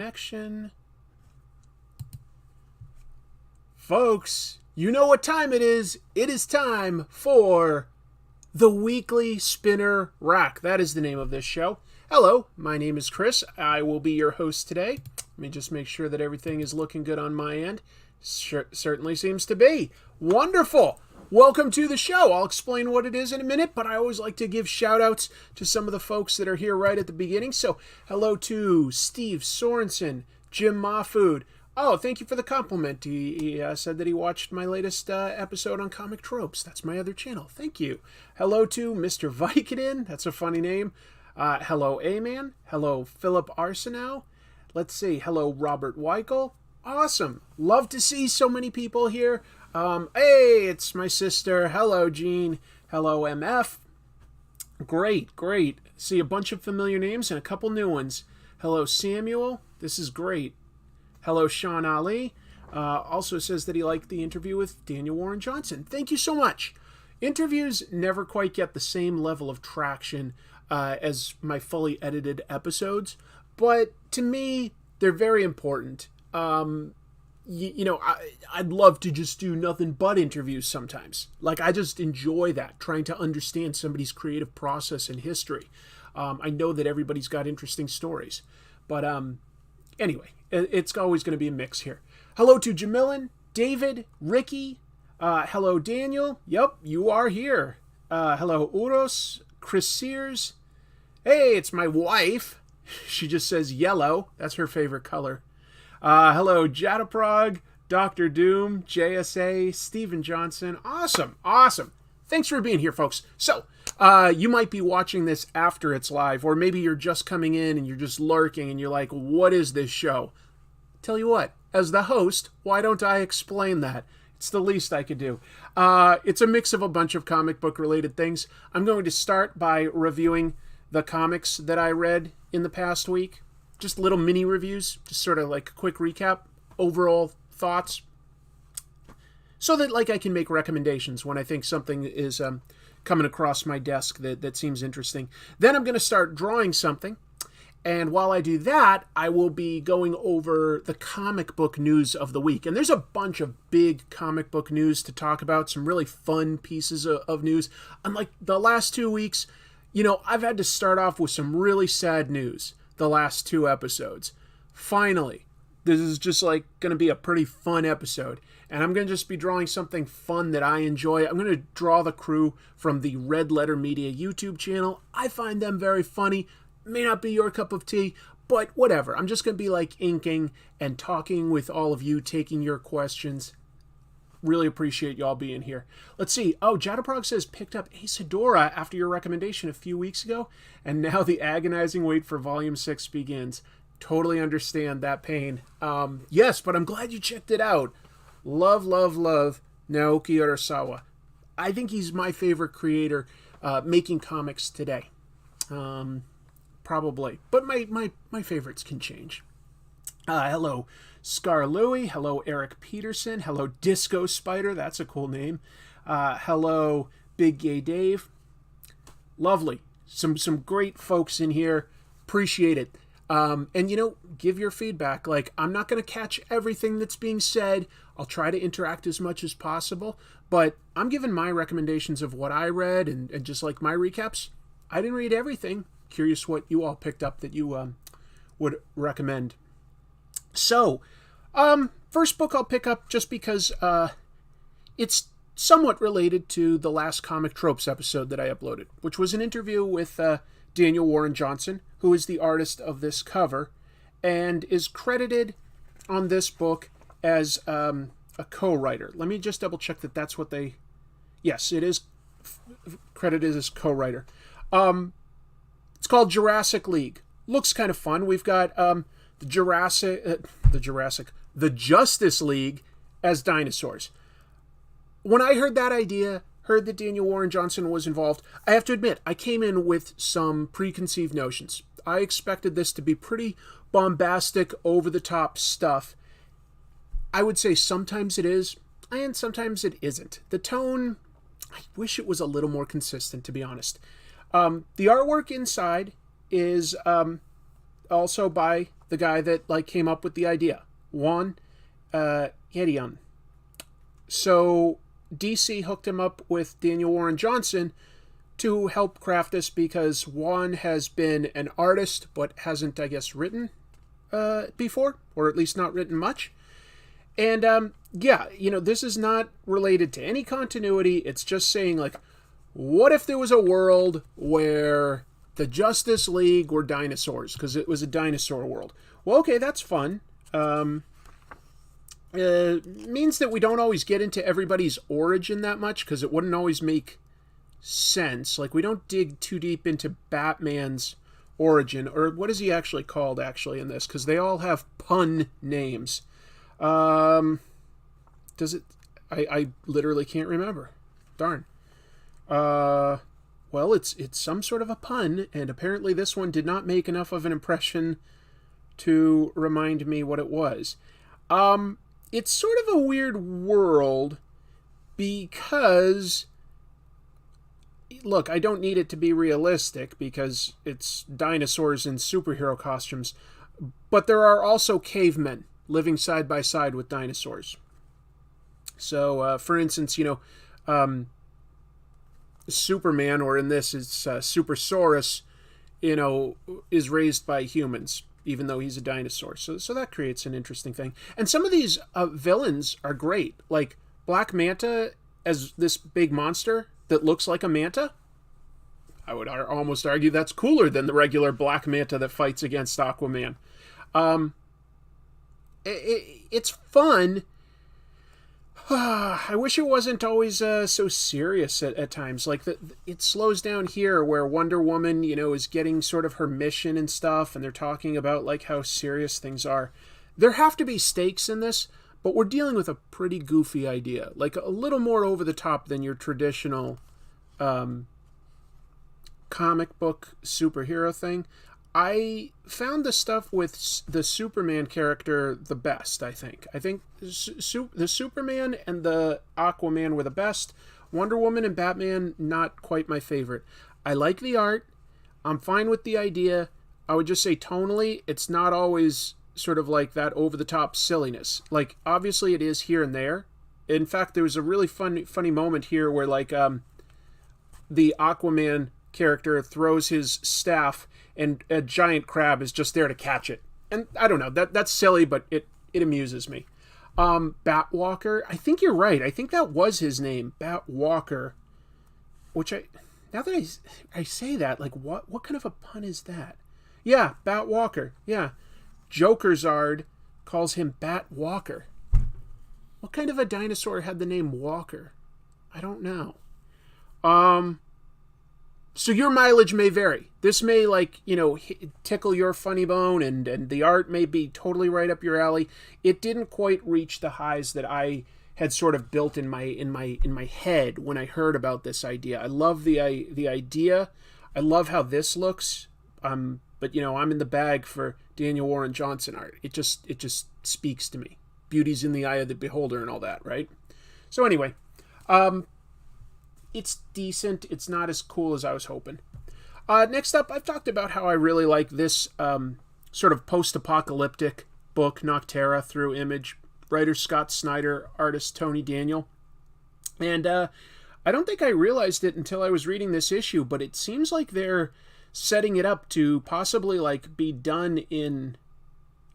Connection. Folks, you know what time it is. It is time for the Weekly Spinner Rack. That is the name of this show. Hello, my name is Chris. I will be your host today. Let me just make sure that everything is looking good on my end. Certainly seems to be. Wonderful. Welcome to the show. I'll explain what it is in a minute, but I always like to give shout-outs to some of the folks that are here right at the beginning. So, hello to Steve Sorensen, Jim Mahfood. Oh, thank you for the compliment. He said that he watched my latest episode on Comic Tropes. That's my other channel. Thank you. Hello to Mr. Vicodin. That's a funny name. Hello, A-Man. Hello, Philip Arsenault. Let's see. Hello, Robert Weichel. Awesome. Love to see so many people here. Hey, it's my sister. Hello, Jean. Hello, MF. Great. See a bunch of familiar names and a couple new ones. Hello, Samuel. This is great. Hello, Sean Ali. Also says that he liked the interview with Daniel Warren Johnson. Thank you so much. Interviews never quite get the same level of traction as my fully edited episodes, but to me, they're very important. I'd love to just do nothing but interviews sometimes. Like, I just enjoy that, trying to understand somebody's creative process and history. I know that everybody's got interesting stories. But anyway, it's always going to be a mix here. Hello to Jamilin, David, Ricky. Hello, Daniel. Yep, you are here. Hello, Uros, Chris Sears. Hey, it's my wife. She just says yellow. That's her favorite color. Hello, Jadaprog, Dr. Doom, JSA, Steven Johnson. Awesome. Thanks for being here, folks. So, you might be watching this after it's live, or maybe you're just coming in and you're just lurking and you're like, what is this show? Tell you what, as the host, why don't I explain that? It's the least I could do. It's a mix of a bunch of comic book related things. I'm going to start by reviewing the comics that I read in the past week. Just little mini reviews, just sort of like a quick recap, overall thoughts, so that I can make recommendations when I think something is coming across my desk that seems interesting. Then I'm going to start drawing something, and while I do that, I will be going over the comic book news of the week. And there's a bunch of big comic book news to talk about, some really fun pieces of news. Unlike the last 2 weeks, I've had to start off with some really sad news. The last 2 episodes. Finally, this is just going to be a pretty fun episode, and I'm going to just be drawing something fun that I enjoy. I'm going to draw the crew from the Red Letter Media YouTube channel. I find them very funny. May not be your cup of tea, but whatever. I'm just going to be inking and talking with all of you, taking your questions. Really appreciate y'all being here. Let's see. Oh, Jadaprog says picked up Asadora after your recommendation a few weeks ago, and now the agonizing wait for Volume 6 begins. Totally understand that pain. Yes, but I'm glad you checked it out. Love Naoki Urasawa. I think he's my favorite creator making comics today. Probably. But my favorites can change. Hello, Scar Louie. Hello, Eric Peterson. Hello, Disco Spider. That's a cool name. Hello, Big Gay Dave. Lovely. Some great folks in here. Appreciate it. And, give your feedback. I'm not going to catch everything that's being said. I'll try to interact as much as possible. But I'm giving my recommendations of what I read and just my recaps. I didn't read everything. Curious what you all picked up that you would recommend. So, first book I'll pick up just because it's somewhat related to the last Comic Tropes episode that I uploaded, which was an interview with Daniel Warren Johnson, who is the artist of this cover, and is credited on this book as a co-writer. Let me just double check that that's what they... Yes, it is credited as co-writer. It's called Jurassic League. Looks kind of fun. We've got... the Justice League as dinosaurs. When I heard that idea, heard that Daniel Warren Johnson was involved, I have to admit, I came in with some preconceived notions. I expected this to be pretty bombastic, over-the-top stuff. I would say sometimes it is, and sometimes it isn't. The tone, I wish it was a little more consistent, to be honest. The artwork inside is also by the guy that like came up with the idea, Juan Gedeon. So DC hooked him up with Daniel Warren Johnson to help craft this because Juan has been an artist but hasn't, I guess, written before, or at least not written much. And yeah, this is not related to any continuity. It's just saying, like, what if there was a world where the Justice League were dinosaurs, because it was a dinosaur world? Well, okay, that's fun. Means that we don't always get into everybody's origin that much, because it wouldn't always make sense. Like, we don't dig too deep into Batman's origin, or what is he actually called in this, because they all have pun names. Does it? I literally can't remember. Darn. Well, it's some sort of a pun, and apparently this one did not make enough of an impression to remind me what it was. It's sort of a weird world because, look, I don't need it to be realistic because it's dinosaurs in superhero costumes, but there are also cavemen living side by side with dinosaurs. So, for instance, Superman, or in this is Supersaurus, is raised by humans, even though he's a dinosaur. So that creates an interesting thing. And some of these villains are great. Like Black Manta as this big monster that looks like a manta. I would almost argue that's cooler than the regular Black Manta that fights against Aquaman. It's fun. I wish it wasn't always so serious at times. Like, it slows down here where Wonder Woman, is getting sort of her mission and stuff, and they're talking about, like, how serious things are. There have to be stakes in this, but we're dealing with a pretty goofy idea. Like, a little more over the top than your traditional comic book superhero thing. I found the stuff with the Superman character the best, I think. I think the Superman and the Aquaman were the best. Wonder Woman and Batman, not quite my favorite. I like the art. I'm fine with the idea. I would just say tonally, it's not always sort of like that over-the-top silliness. Like, obviously it is here and there. In fact, there was a really funny moment here where, like, the Aquaman character throws his staff and a giant crab is just there to catch it. And I don't know, that's silly, but it amuses me. Batwalker, I think you're right. I think that was his name, Batwalker. Which now that I say that, like, what kind of a pun is that? Yeah, Batwalker. Yeah. Jokerzard calls him Batwalker. What kind of a dinosaur had the name Walker? I don't know. So your mileage may vary. This may, like, tickle your funny bone, and the art may be totally right up your alley. It didn't quite reach the highs that I had sort of built in my head when I heard about this idea. I love the idea. I love how this looks. But I'm in the bag for Daniel Warren Johnson art. It just speaks to me. Beauty's in the eye of the beholder and all that, right? So anyway, it's decent. It's not as cool as I was hoping. Next up, I've talked about how I really like this sort of post-apocalyptic book, Nocterra, through Image. Writer Scott Snyder, artist Tony Daniel. And I don't think I realized it until I was reading this issue, but it seems like they're setting it up to possibly, like, be done in,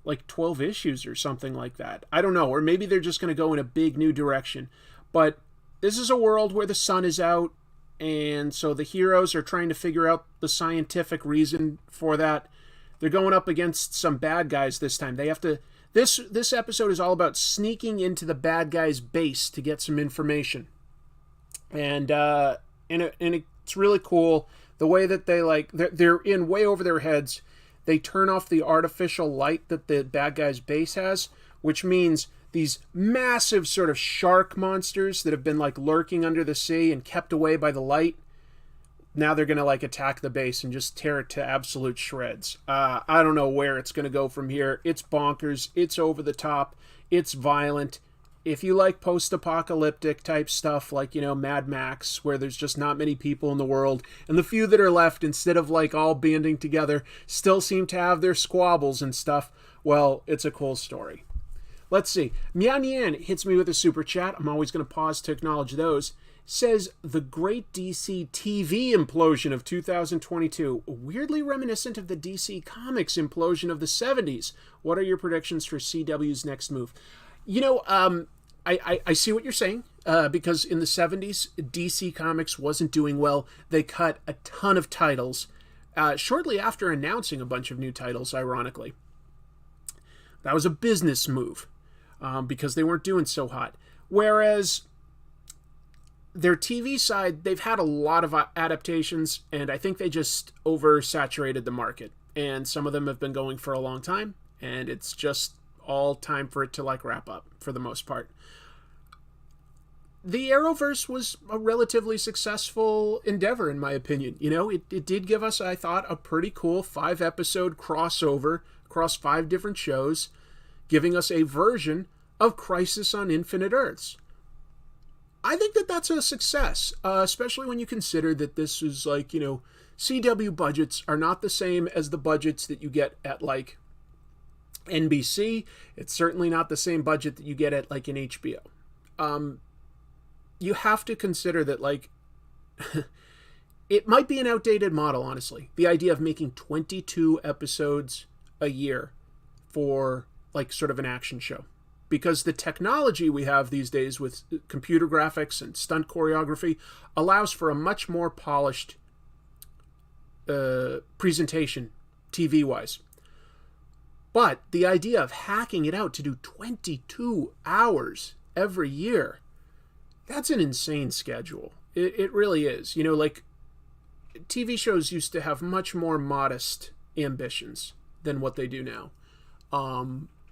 like, 12 issues or something like that. I don't know, or maybe they're just going to go in a big new direction. But this is a world where the sun is out, and so the heroes are trying to figure out the scientific reason for that. They're going up against some bad guys this time. They have to... This episode is all about sneaking into the bad guy's base to get some information. And it's really cool. The way that they, like... They're in way over their heads. They turn off the artificial light that the bad guy's base has, which means these massive sort of shark monsters that have been, like, lurking under the sea and kept away by the light, now they're going to, like, attack the base and just tear it to absolute shreds. I don't know where it's going to go from here. It's bonkers. It's over the top. It's violent. if you like post-apocalyptic type stuff, like, Mad Max, where there's just not many people in the world, and the few that are left, instead of like all banding together, still seem to have their squabbles and stuff, well, it's a cool story. Let's see. Mian Yan hits me with a super chat. I'm always going to pause to acknowledge those. Says, the great DC TV implosion of 2022, weirdly reminiscent of the DC Comics implosion of the 70s. What are your predictions for CW's next move? I see what you're saying, because in the 70s, DC Comics wasn't doing well. They cut a ton of titles, shortly after announcing a bunch of new titles, ironically. That was a business move, because they weren't doing so hot. Whereas their TV side, they've had a lot of adaptations, and I think they just oversaturated the market. And some of them have been going for a long time, and it's just all time for it to wrap up for the most part. The Arrowverse was a relatively successful endeavor, in my opinion. It did give us, I thought, a pretty cool 5-episode crossover across 5 different shows, giving us a version of Crisis on Infinite Earths. I think that that's a success, especially when you consider that this is CW budgets are not the same as the budgets that you get at NBC. It's certainly not the same budget that you get at an HBO. You have to consider that it might be an outdated model, honestly. The idea of making 22 episodes a year for sort of an action show. Because the technology we have these days with computer graphics and stunt choreography allows for a much more polished presentation, TV-wise. But the idea of hacking it out to do 22 hours every year, that's an insane schedule. It really is. TV shows used to have much more modest ambitions than what they do now.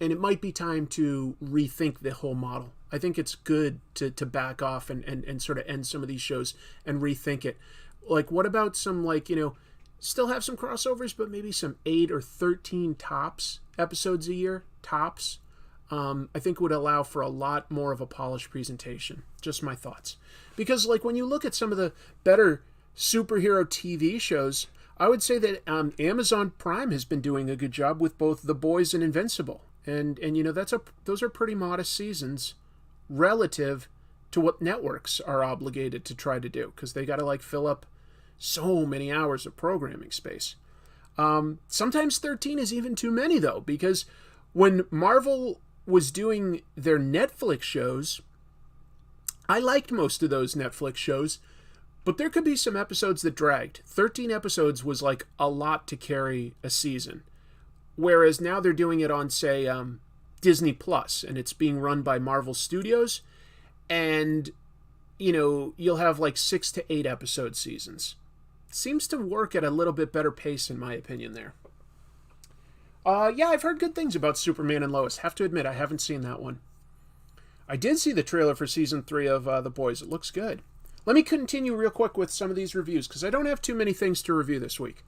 And it might be time to rethink the whole model. I think it's good to back off and sort of end some of these shows and rethink it. What about some, still have some crossovers, but maybe some 8 or 13 tops episodes a year, tops. I think would allow for a lot more of a polished presentation. Just my thoughts. Because, when you look at some of the better superhero TV shows, I would say that Amazon Prime has been doing a good job with both The Boys and Invincible. And those are pretty modest seasons relative to what networks are obligated to try to do, because they got to fill up so many hours of programming space. Sometimes 13 is even too many, though, because when Marvel was doing their Netflix shows, I liked most of those Netflix shows, but there could be some episodes that dragged. 13 episodes was a lot to carry a season. Whereas now they're doing it on, say, Disney Plus, and it's being run by Marvel Studios, and, you'll have 6 to 8 episode seasons. Seems to work at a little bit better pace, in my opinion, there. Yeah, I've heard good things about Superman and Lois. Have to admit, I haven't seen that one. I did see the trailer for Season 3 of The Boys. It looks good. Let me continue real quick with some of these reviews, because I don't have too many things to review this week.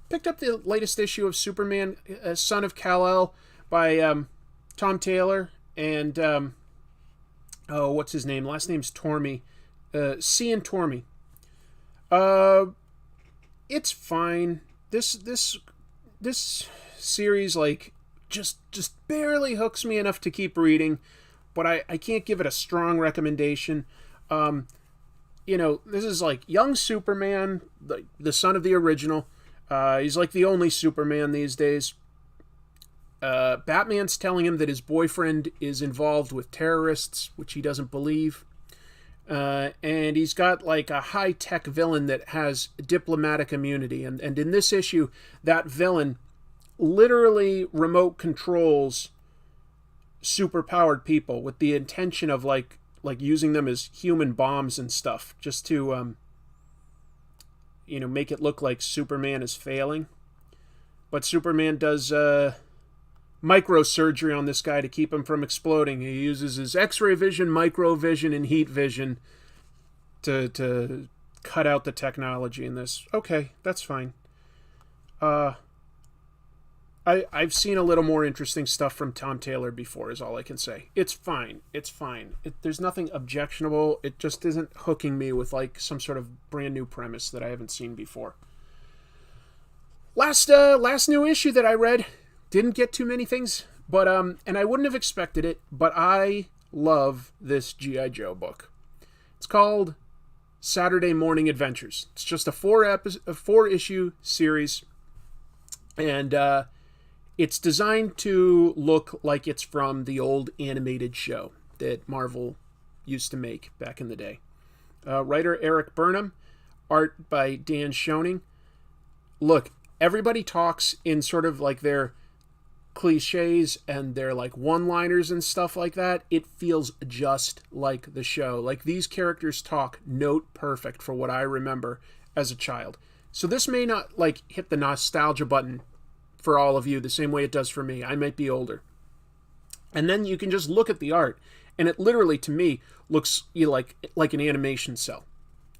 Picked up the latest issue of Superman, Son of Kal-El, by Tom Taylor and, what's his name? Last name's Tormey. Cian Tormey. It's fine. This series, just barely hooks me enough to keep reading, but I can't give it a strong recommendation. This is young Superman, the son of the original. He's the only Superman these days. Batman's telling him that his boyfriend is involved with terrorists, which he doesn't believe. And he's got a high-tech villain that has diplomatic immunity. And in this issue, that villain literally remote controls superpowered people with the intention of using them as human bombs and stuff, just to make it look like Superman is failing. But Superman does microsurgery on this guy to keep him from exploding. He uses his X-ray vision, microvision, and heat vision to cut out the technology in this. Okay, that's fine. I've seen a little more interesting stuff from Tom Taylor before, is all I can say. It's fine. It's fine. There's nothing objectionable. It just isn't hooking me with like some sort of brand new premise that I haven't seen before. Last new issue that I read, didn't get too many things, but and I wouldn't have expected it, but I love this G.I. Joe book. It's called Saturday Morning Adventures. It's just a 4-issue series, and it's designed to look like it's from the old animated show that Marvel used to make back in the day. Writer Eric Burnham, art by Dan Shoening. Look, everybody talks in sort of like their cliches and their like one-liners and stuff like that. It feels just like the show. Like these characters talk note perfect for what I remember as a child. So this may not like hit the nostalgia button for all of you the same way it does for me. I might be older. And then you can just look at the art, and it literally, to me, looks like an animation cell.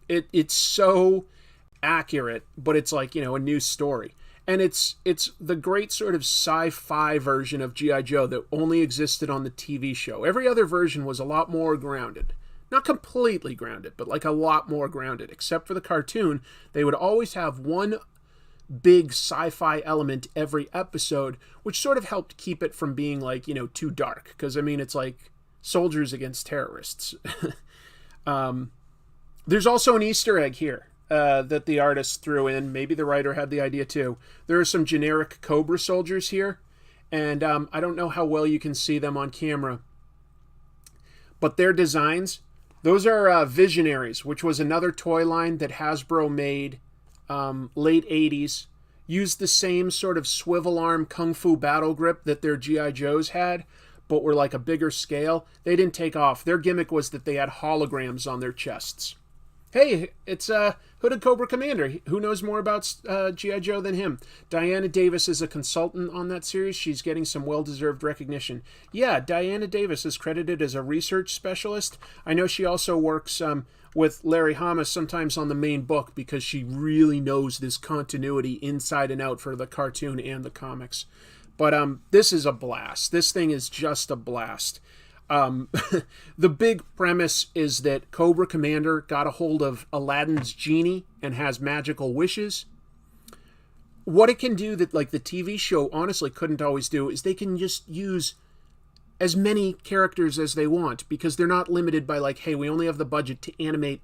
It's so accurate, but it's like, a new story. And it's the great sort of sci-fi version of G.I. Joe that only existed on the TV show. Every other version was a lot more grounded. Not completely grounded, but like a lot more grounded. Except for the cartoon, they would always have one big sci-fi element every episode, which sort of helped keep it from being like, too dark. Because, I mean, it's like soldiers against terrorists. There's also an Easter egg here that the artist threw in. Maybe the writer had the idea too. There are some generic Cobra soldiers here, and I don't know how well you can see them on camera, but their designs, those are Visionaries, which was another toy line that Hasbro made late 80s, used the same sort of swivel arm kung fu battle grip that their G.I. Joes had, but were like a bigger scale. They didn't take off. Their gimmick was that they had holograms on their chests. Hey, it's Hooded Cobra Commander. Who knows more about G.I. Joe than him? Diana Davis is a consultant on that series. She's getting some well-deserved recognition. Yeah, Diana Davis is credited as a research specialist. I know she also works with Larry Hama sometimes on the main book because she really knows this continuity inside and out for the cartoon and the comics. But this is a blast. This thing is just a blast. The big premise is that Cobra Commander got a hold of Aladdin's genie and has magical wishes. What it can do that like the TV show honestly couldn't always do is they can just use as many characters as they want because they're not limited by like, hey, we only have the budget to animate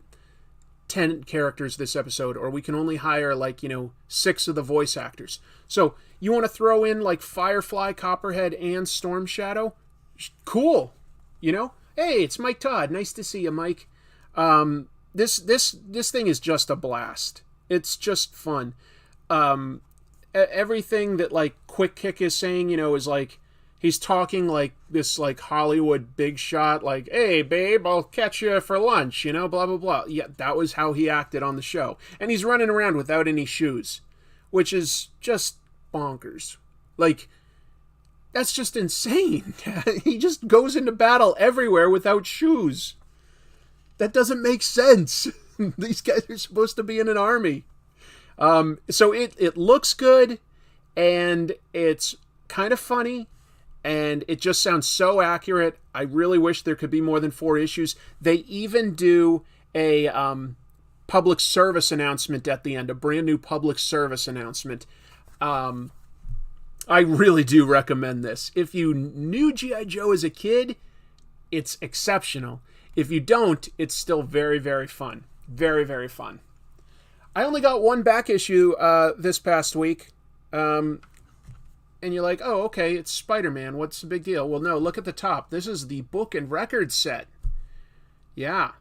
10 characters this episode, or we can only hire like, 6 of the voice actors. So you want to throw in like Firefly, Copperhead, and Storm Shadow? Cool. Hey, it's Mike Todd. Nice to see you, Mike. This thing is just a blast. It's just fun. Everything that like Quick Kick is saying, is like he's talking like this like Hollywood big shot, like, hey babe, I'll catch you for lunch, blah blah blah. Yeah, that was how he acted on the show. And he's running around without any shoes, which is just bonkers. Like, that's just insane. He just goes into battle everywhere without shoes. That doesn't make sense. These guys are supposed to be in an army. So it looks good, and it's kind of funny, and it just sounds so accurate. I really wish there could be more than 4 issues. They even do a public service announcement at the end, a brand new public service announcement. I really do recommend this. If you knew G.I. Joe as a kid, it's exceptional. If you don't, it's still very, very fun. Very, very fun. I only got one back issue this past week. And you're like, oh, okay, it's Spider-Man. What's the big deal? Well, no, look at the top. This is the book and record set. Yeah.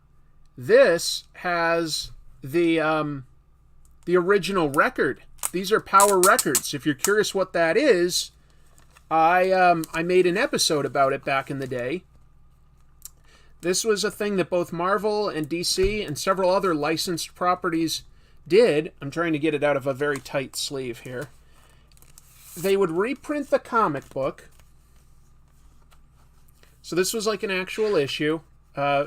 This has the original record. These are Power Records. If you're curious what that is, I made an episode about it back in the day. This was a thing that both Marvel and DC and several other licensed properties did. I'm trying to get it out of a very tight sleeve here. They would reprint the comic book. So this was like an actual issue,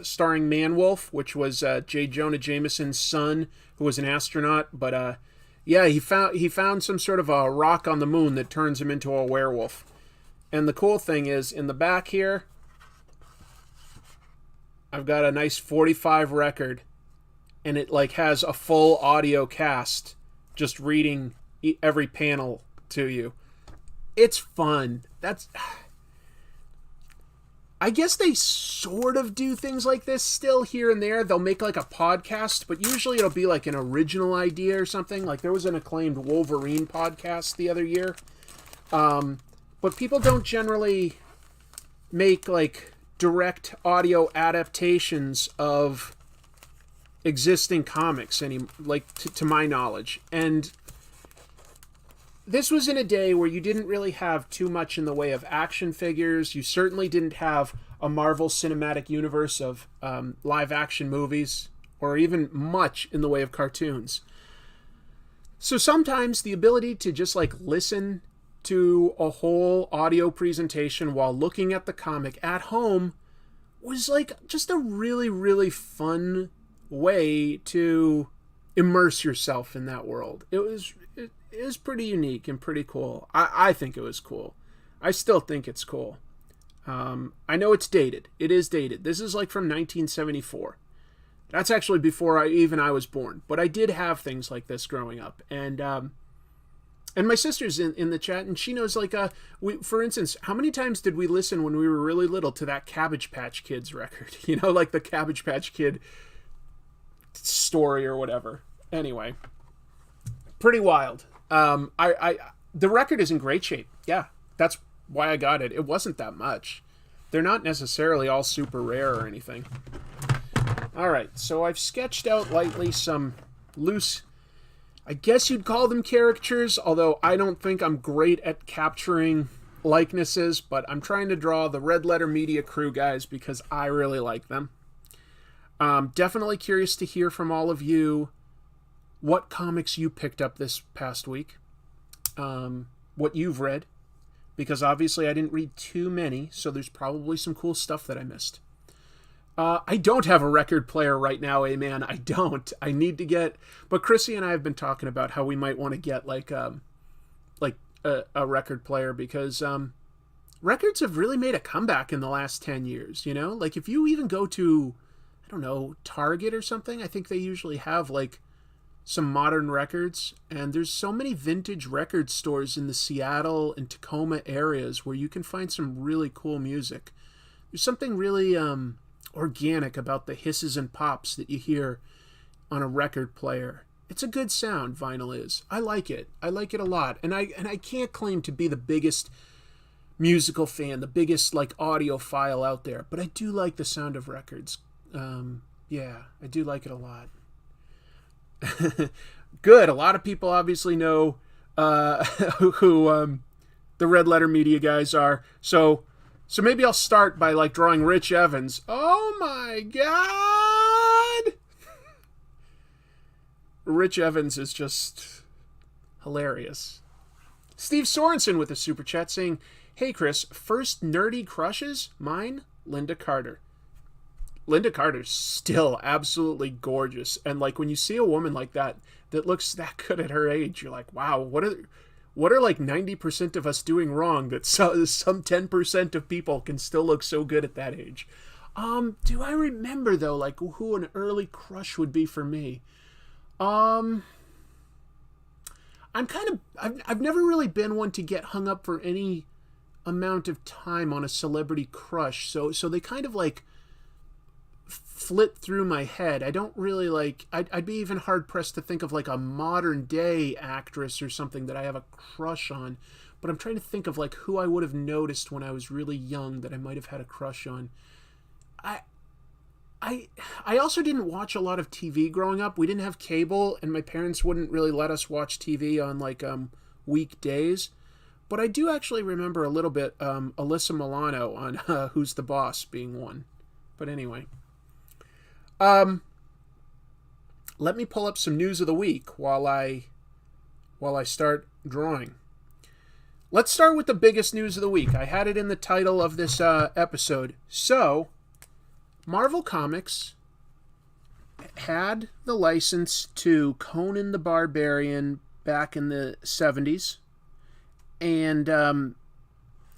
starring Manwolf, which was J. Jonah Jameson's son, who was an astronaut, but Yeah, he found some sort of a rock on the moon that turns him into a werewolf. And the cool thing is, in the back here, I've got a nice 45 record, and it like has a full audio cast just reading every panel to you. It's fun. I guess they sort of do things like this still here and there. They'll make like a podcast, but usually it'll be like an original idea or something. Like there was an acclaimed Wolverine podcast the other year. But people don't generally make like direct audio adaptations of existing comics to my knowledge. And this was in a day where you didn't really have too much in the way of action figures. You certainly didn't have a Marvel Cinematic Universe of live action movies, or even much in the way of cartoons. So sometimes the ability to just like listen to a whole audio presentation while looking at the comic at home was like just a really, really fun way to immerse yourself in that world. It was pretty unique and pretty cool. I think it was cool. I still think it's cool. I know it's dated. It is dated. This is like from 1974. That's actually before I was born. But I did have things like this growing up. And my sister's in the chat, and she knows, like, for instance, how many times did we listen when we were really little to that Cabbage Patch Kids record? You know, like the Cabbage Patch Kid story or whatever. Anyway, pretty wild. The record is in great shape. Yeah, that's why I got it. It wasn't that much. They're not necessarily all super rare or anything. All right, so I've sketched out lightly some loose, I guess you'd call them caricatures, although I don't think I'm great at capturing likenesses, but I'm trying to draw the Red Letter Media crew guys because I really like them. Definitely curious to hear from all of you what comics you picked up this past week, what you've read, because obviously I didn't read too many, so there's probably some cool stuff that I missed. I don't have a record player right now, man. I don't. I need to get... But Chrissy and I have been talking about how we might want to get like a record player, because records have really made a comeback in the last 10 years, you know? Like if you even go to, I don't know, Target or something, I think they usually have like some modern records, and there's so many vintage record stores in the Seattle and Tacoma areas where you can find some really cool music. There's something really organic about the hisses and pops that you hear on a record player. It's a good sound, vinyl is. I like it. I like it a lot. And I can't claim to be the biggest musical fan, the biggest like audiophile out there, but I do like the sound of records. Yeah, I do like it a lot. Good. A lot of people obviously know who the Red Letter Media guys are. So maybe I'll start by like drawing Rich Evans. Oh my God! Rich Evans is just hilarious. Steve Sorensen with a super chat saying, "Hey Chris, first nerdy crushes? Mine, Linda Carter." Linda Carter's still absolutely gorgeous. And like when you see a woman like that looks that good at her age, you're like, wow, what are like 90% of us doing wrong that some 10% of people can still look so good at that age? Do I remember though, like who an early crush would be for me? I've never really been one to get hung up for any amount of time on a celebrity crush. So they kind of like flit through my head. I don't really like, I'd be even hard pressed to think of like a modern day actress or something that I have a crush on, but I'm trying to think of like who I would have noticed when I was really young that I might have had a crush on. I also didn't watch a lot of TV growing up. We didn't have cable, and my parents wouldn't really let us watch TV on like weekdays, but I do actually remember a little bit Alyssa Milano on Who's the Boss being one. But anyway, let me pull up some news of the week while I start drawing. Let's start with the biggest news of the week. I had it in the title of this episode. So, Marvel Comics had the license to Conan the Barbarian back in the 70s and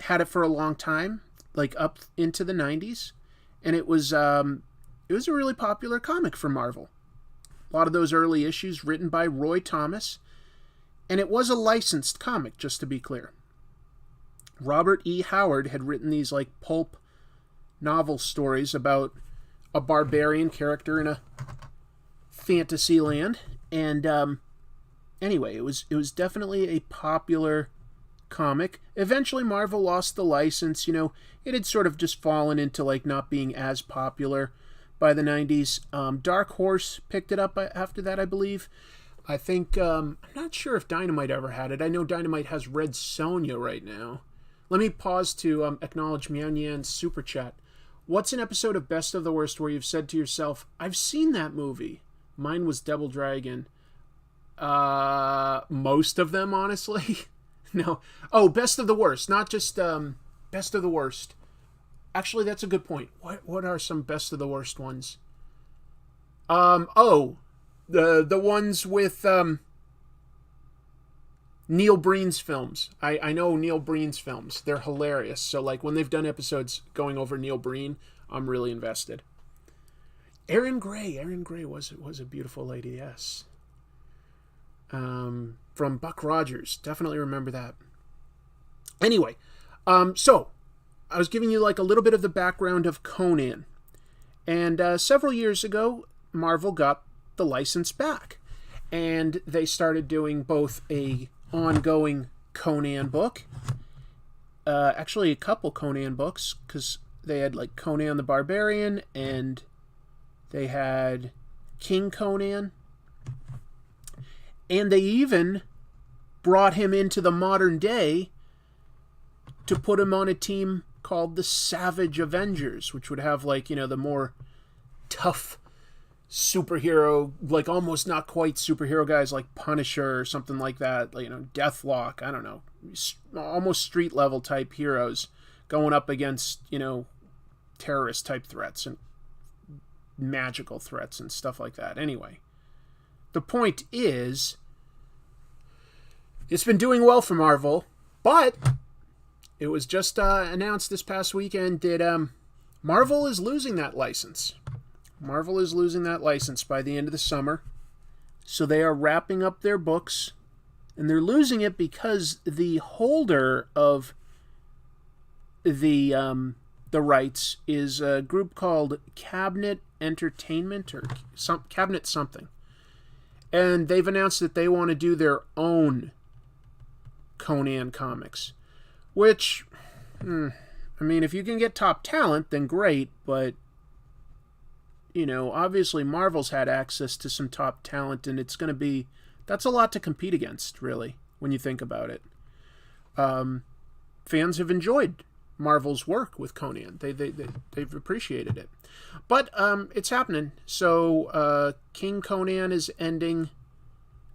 had it for a long time, like up into the 90s. And it was a really popular comic for Marvel. A lot of those early issues written by Roy Thomas. And it was a licensed comic, just to be clear. Robert E. Howard had written these like pulp novel stories about a barbarian character in a fantasy land. And anyway, it was definitely a popular comic. Eventually Marvel lost the license. You know, it had sort of just fallen into like not being as popular by the 90s. Dark Horse picked it up after that, I believe. I think, I'm not sure if Dynamite ever had it. I know Dynamite has Red Sonja right now. Let me pause to acknowledge Meow Nyan's super chat. What's an episode of Best of the Worst where you've said to yourself, I've seen that movie? Mine was Double Dragon. Most of them, honestly. No. Oh, Best of the Worst, not just Best of the Worst. Actually, that's a good point. What are some Best of the Worst ones? The ones with Neil Breen's films. I know Neil Breen's films. They're hilarious. So like when they've done episodes going over Neil Breen, I'm really invested. Erin Gray was a beautiful lady, yes. From Buck Rogers. Definitely remember that. Anyway, so I was giving you like a little bit of the background of Conan. And several years ago, Marvel got the license back. And they started doing both a ongoing Conan book. Actually, a couple Conan books, because they had like Conan the Barbarian, and they had King Conan. And they even brought him into the modern day to put him on a team called the Savage Avengers, which would have like, you know, the more tough superhero, like almost not quite superhero guys like Punisher or something like that, like, you know, Deathlock, I don't know, almost street level type heroes going up against, you know, terrorist type threats and magical threats and stuff like that. Anyway, the point is, it's been doing well for Marvel, but it was just announced this past weekend that Marvel is losing that license. Marvel is losing that license by the end of the summer. So they are wrapping up their books, and they're losing it because the holder of the rights is a group called Cabinet Entertainment or Cabinet something. And they've announced that they want to do their own Conan comics, which, I mean, if you can get top talent, then great, but, you know, obviously Marvel's had access to some top talent, and it's going to be, that's a lot to compete against, really, when you think about it. Fans have enjoyed Marvel's work with Conan. They've appreciated it. But it's happening. So King Conan is ending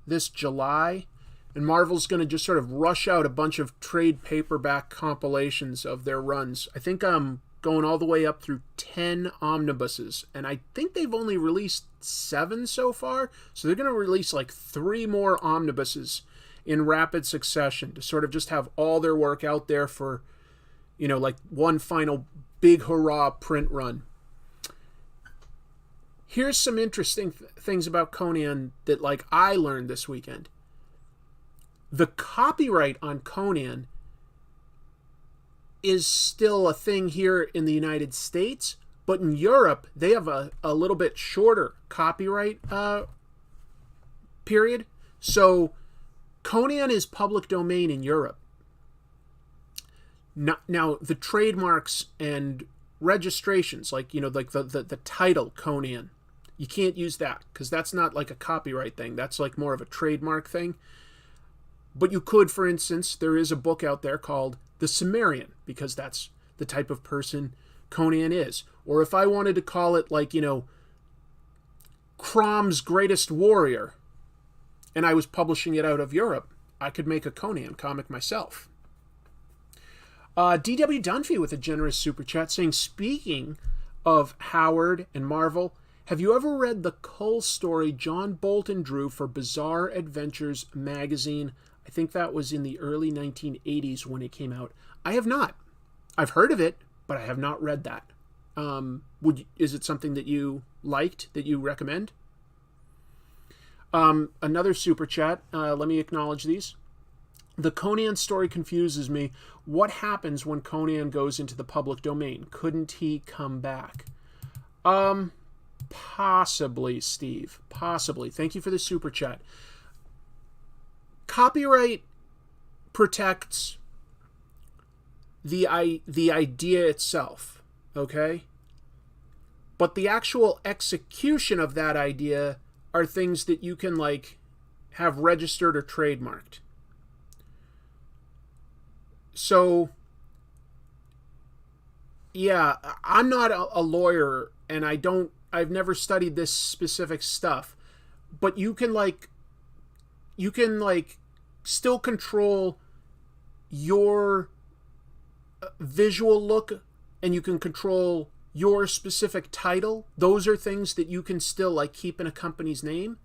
this July, and Marvel's going to just sort of rush out a bunch of trade paperback compilations of their runs. I think I'm going all the way up through 10 omnibuses, and I think they've only released 7 so far, so they're going to release like 3 more omnibuses in rapid succession to sort of just have all their work out there for, you know, like one final big hurrah print run. Here's some interesting things about Conan that, like, I learned this weekend. The copyright on Conan is still a thing here in the United States, but in Europe, they have a little bit shorter copyright period. So Conan is public domain in Europe. Now, the trademarks and registrations, like, you know, like the title Conan, you can't use that because that's not like a copyright thing. That's like more of a trademark thing. But you could, for instance, there is a book out there called The Cimmerian, because that's the type of person Conan is. Or if I wanted to call it, like, you know, Crom's Greatest Warrior, and I was publishing it out of Europe, I could make a Conan comic myself. D.W. Dunphy with a generous super chat saying, speaking of Howard and Marvel, Have you ever read the Kull story John Bolton drew for Bizarre Adventures magazine? I think that was in the early 1980s when it came out. I have not. I've heard of it, but I have not read that. Is it something that you liked, that you recommend? Another super chat. Let me acknowledge these. The Conan story confuses me. What happens when Conan goes into the public domain? Couldn't he come back? Possibly, Steve. Possibly. Thank you for the super chat. Copyright protects the idea itself, okay? But the actual execution of that idea are things that you can, like, have registered or trademarked. So, yeah, I'm not a lawyer, and I've never studied this specific stuff, but you can still control your visual look, and you can control your specific title. Those are things that you can still, like, keep in a company's name,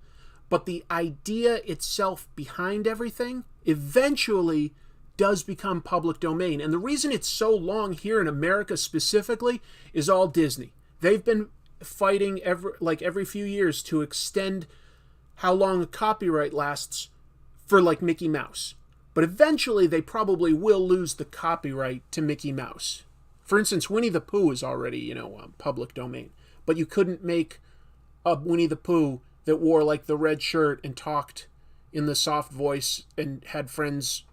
but the idea itself behind everything eventually does become public domain. And the reason it's so long here in America specifically is all Disney. They've been fighting every few years to extend how long a copyright lasts for, like, Mickey Mouse. But eventually they probably will lose the copyright to Mickey Mouse. For instance, Winnie the Pooh is already, public domain. But you couldn't make a Winnie the Pooh that wore, like, the red shirt and talked in the soft voice and had friends,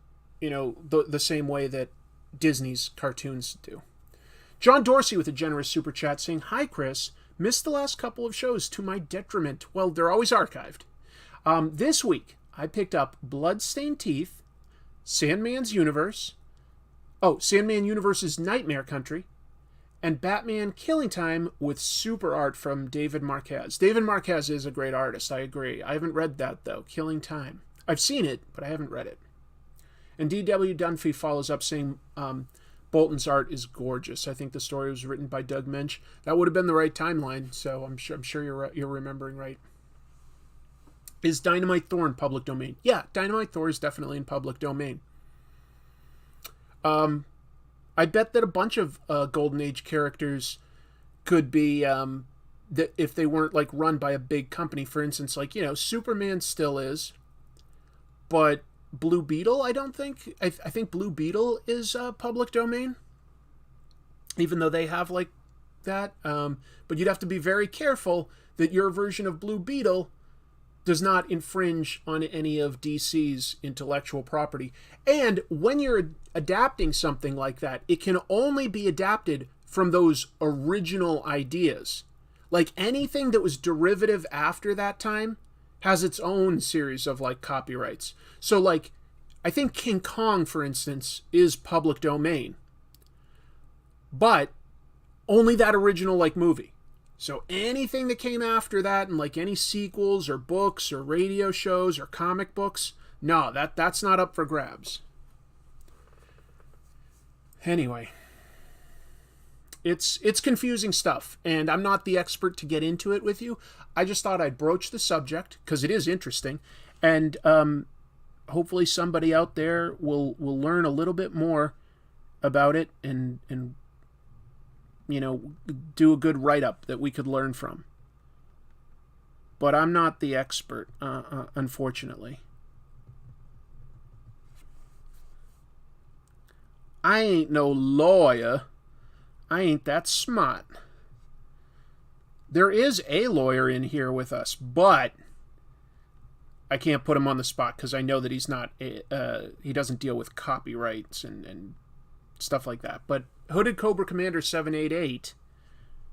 the same way that Disney's cartoons do. John Dorsey with a generous super chat saying, "Hi, Chris. Missed the last couple of shows to my detriment." Well, they're always archived. This week, I picked up Bloodstained Teeth, Sandman Universe's Nightmare Country, and Batman Killing Time with super art from David Marquez. David Marquez is a great artist, I agree. I haven't read that, though, Killing Time. I've seen it, but I haven't read it. And D.W. Dunphy follows up saying Bolton's art is gorgeous. I think the story was written by Doug Mensch. That would have been the right timeline, so I'm sure you're remembering right. Is Dynamite Thor in public domain? Yeah, Dynamite Thor is definitely in public domain. I bet that a bunch of Golden Age characters could be that if they weren't, like, run by a big company. For instance, like, Superman still is, but Blue Beetle, I don't think. I think Blue Beetle is public domain, even though they have, like, that. But you'd have to be very careful that your version of Blue Beetle does not infringe on any of DC's intellectual property. And when you're adapting something like that, it can only be adapted from those original ideas. Like, anything that was derivative after that time has its own series of, like, copyrights. So, like, I think King Kong, for instance, is public domain. But only that original, like, movie. So anything that came after that, and, like, any sequels or books or radio shows or comic books, no, that's not up for grabs. Anyway, it's confusing stuff, and I'm not the expert to get into it with you. I just thought I'd broach the subject because it is interesting, and hopefully somebody out there will learn a little bit more about it and do a good write-up that we could learn from. But I'm not the expert, unfortunately. I ain't no lawyer. I ain't that smart. There is a lawyer in here with us, but I can't put him on the spot because I know that he's not. He doesn't deal with copyrights and stuff like that. But Hooded Cobra Commander 788,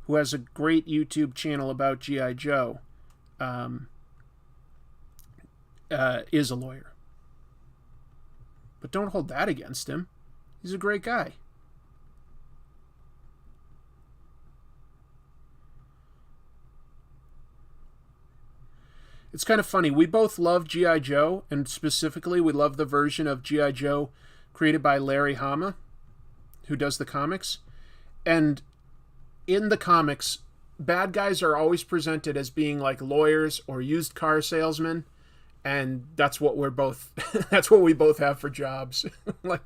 who has a great YouTube channel about G.I. Joe, is a lawyer. But don't hold that against him. He's a great guy. It's kind of funny. We both love G.I. Joe, and specifically we love the version of G.I. Joe created by Larry Hama, who does the comics. And in the comics, bad guys are always presented as being like lawyers or used car salesmen, and that's what we're both. That's what we both have for jobs. Like,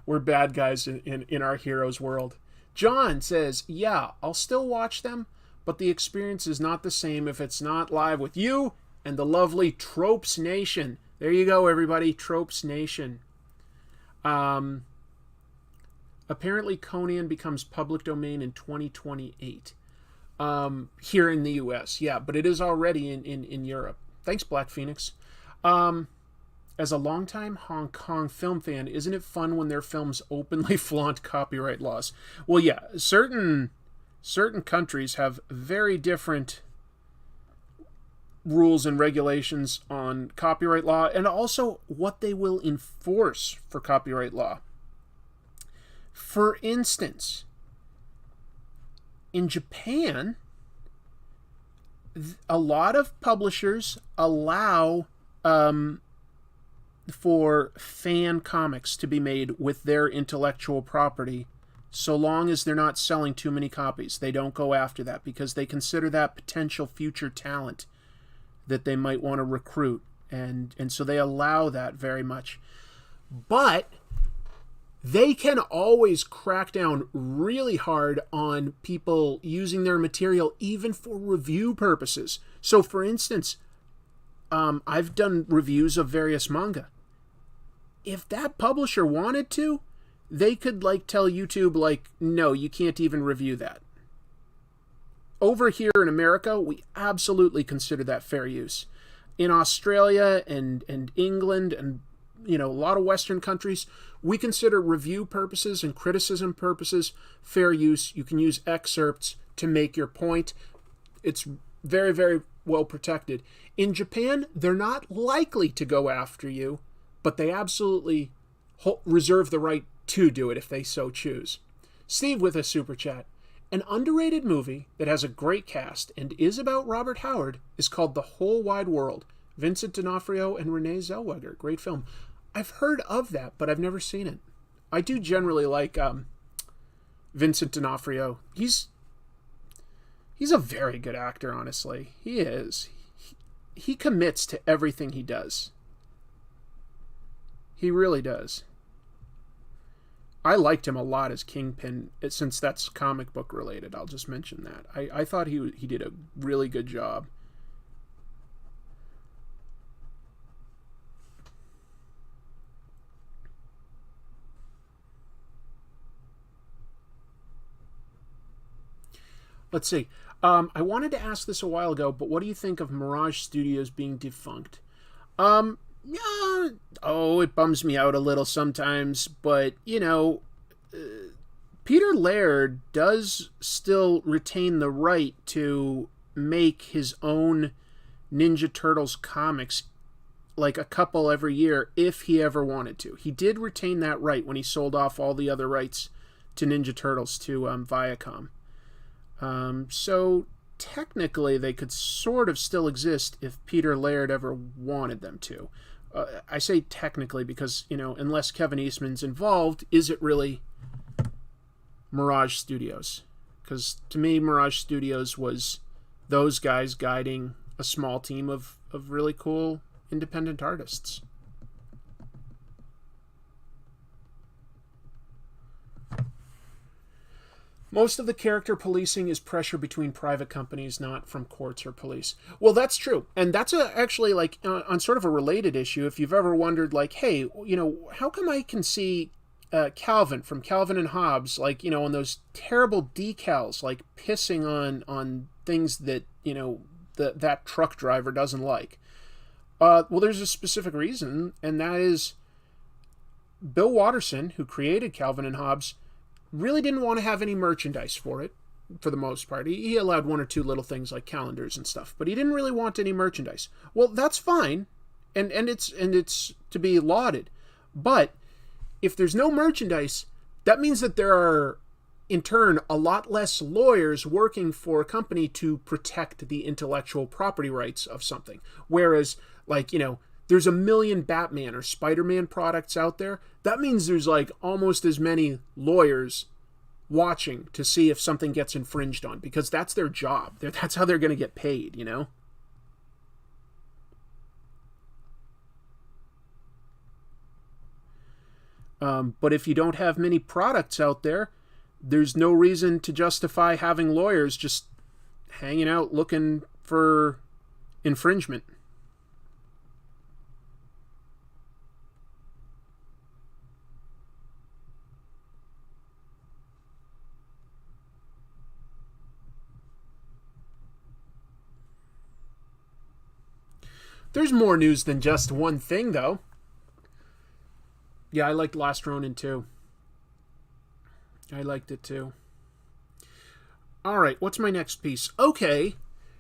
we're bad guys in our hero's world. John says, "Yeah, I'll still watch them, but the experience is not the same if it's not live with you and the lovely Tropes Nation." There you go, everybody. Tropes Nation. Apparently, Conan becomes public domain in 2028. Here in the U.S., yeah, but it is already in Europe. Thanks, Black Phoenix. As a longtime Hong Kong film fan, isn't it fun when their films openly flaunt copyright laws? Well, yeah, certain countries have very different rules and regulations on copyright law, and also what they will enforce for copyright law. For instance, in Japan, a lot of publishers allow for fan comics to be made with their intellectual property, so long as they're not selling too many copies. They don't go after that because they consider that potential future talent that they might want to recruit, and so they allow that very much. But they can always crack down really hard on people using their material even for review purposes. So, for instance, I've done reviews of various manga. If that publisher wanted to, they could tell YouTube no, you can't even review that. Over here in America, we absolutely consider that fair use. In Australia and England and a lot of Western countries, we consider review purposes and criticism purposes fair use. You can use excerpts to make your point. It's very, very well protected. In Japan, they're not likely to go after you, but they absolutely reserve the right to do it if they so choose. Steve with a super chat. An underrated movie that has a great cast and is about Robert Howard is called The Whole Wide World. Vincent D'Onofrio and Renee Zellweger. Great film. I've heard of that, but I've never seen it. I do generally like Vincent D'Onofrio. He's a very good actor, honestly. He is. He commits to everything he does. He really does. I liked him a lot as Kingpin, since that's comic book related. I'll just mention that. I thought he did a really good job. Let's see. I wanted to ask this a while ago, but what do you think of Mirage Studios being defunct? Yeah, it bums me out a little sometimes, but, Peter Laird does still retain the right to make his own Ninja Turtles comics, like a couple every year, if he ever wanted to. He did retain that right when he sold off all the other rights to Ninja Turtles to Viacom. So technically they could sort of still exist if Peter Laird ever wanted them to. I say technically because, unless Kevin Eastman's involved, is it really Mirage Studios? Because to me, Mirage Studios was those guys guiding a small team of really cool independent artists. Most of the character policing is pressure between private companies, not from courts or police. Well, that's true. And that's actually on sort of a related issue. If you've ever wondered, hey, how come I can see Calvin from Calvin and Hobbes, on those terrible decals, pissing on things that, that truck driver doesn't like. Well, there's a specific reason, and that is Bill Watterson, who created Calvin and Hobbes, really didn't want to have any merchandise for it, for the most part. He allowed one or two little things like calendars and stuff, but he didn't really want any merchandise. Well, that's fine, and it's to be lauded. But if there's no merchandise, that means that there are, in turn, a lot less lawyers working for a company to protect the intellectual property rights of something. Whereas, there's a million Batman or Spider-Man products out there. That means there's almost as many lawyers watching to see if something gets infringed on, because that's their job. That's how they're going to get paid, you know? But if you don't have many products out there, there's no reason to justify having lawyers just hanging out looking for infringement. There's more news than just one thing, though. Yeah, I liked Last Ronin too. I liked it too. All right, what's my next piece? Okay,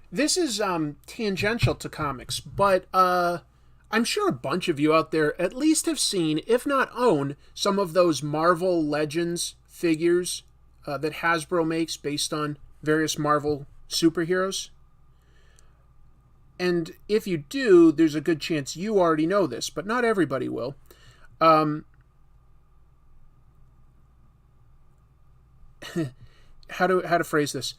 this is tangential to comics, but I'm sure a bunch of you out there at least have seen, if not own, some of those Marvel Legends figures that Hasbro makes based on various Marvel superheroes. And if you do, there's a good chance you already know this, but not everybody will. How to phrase this?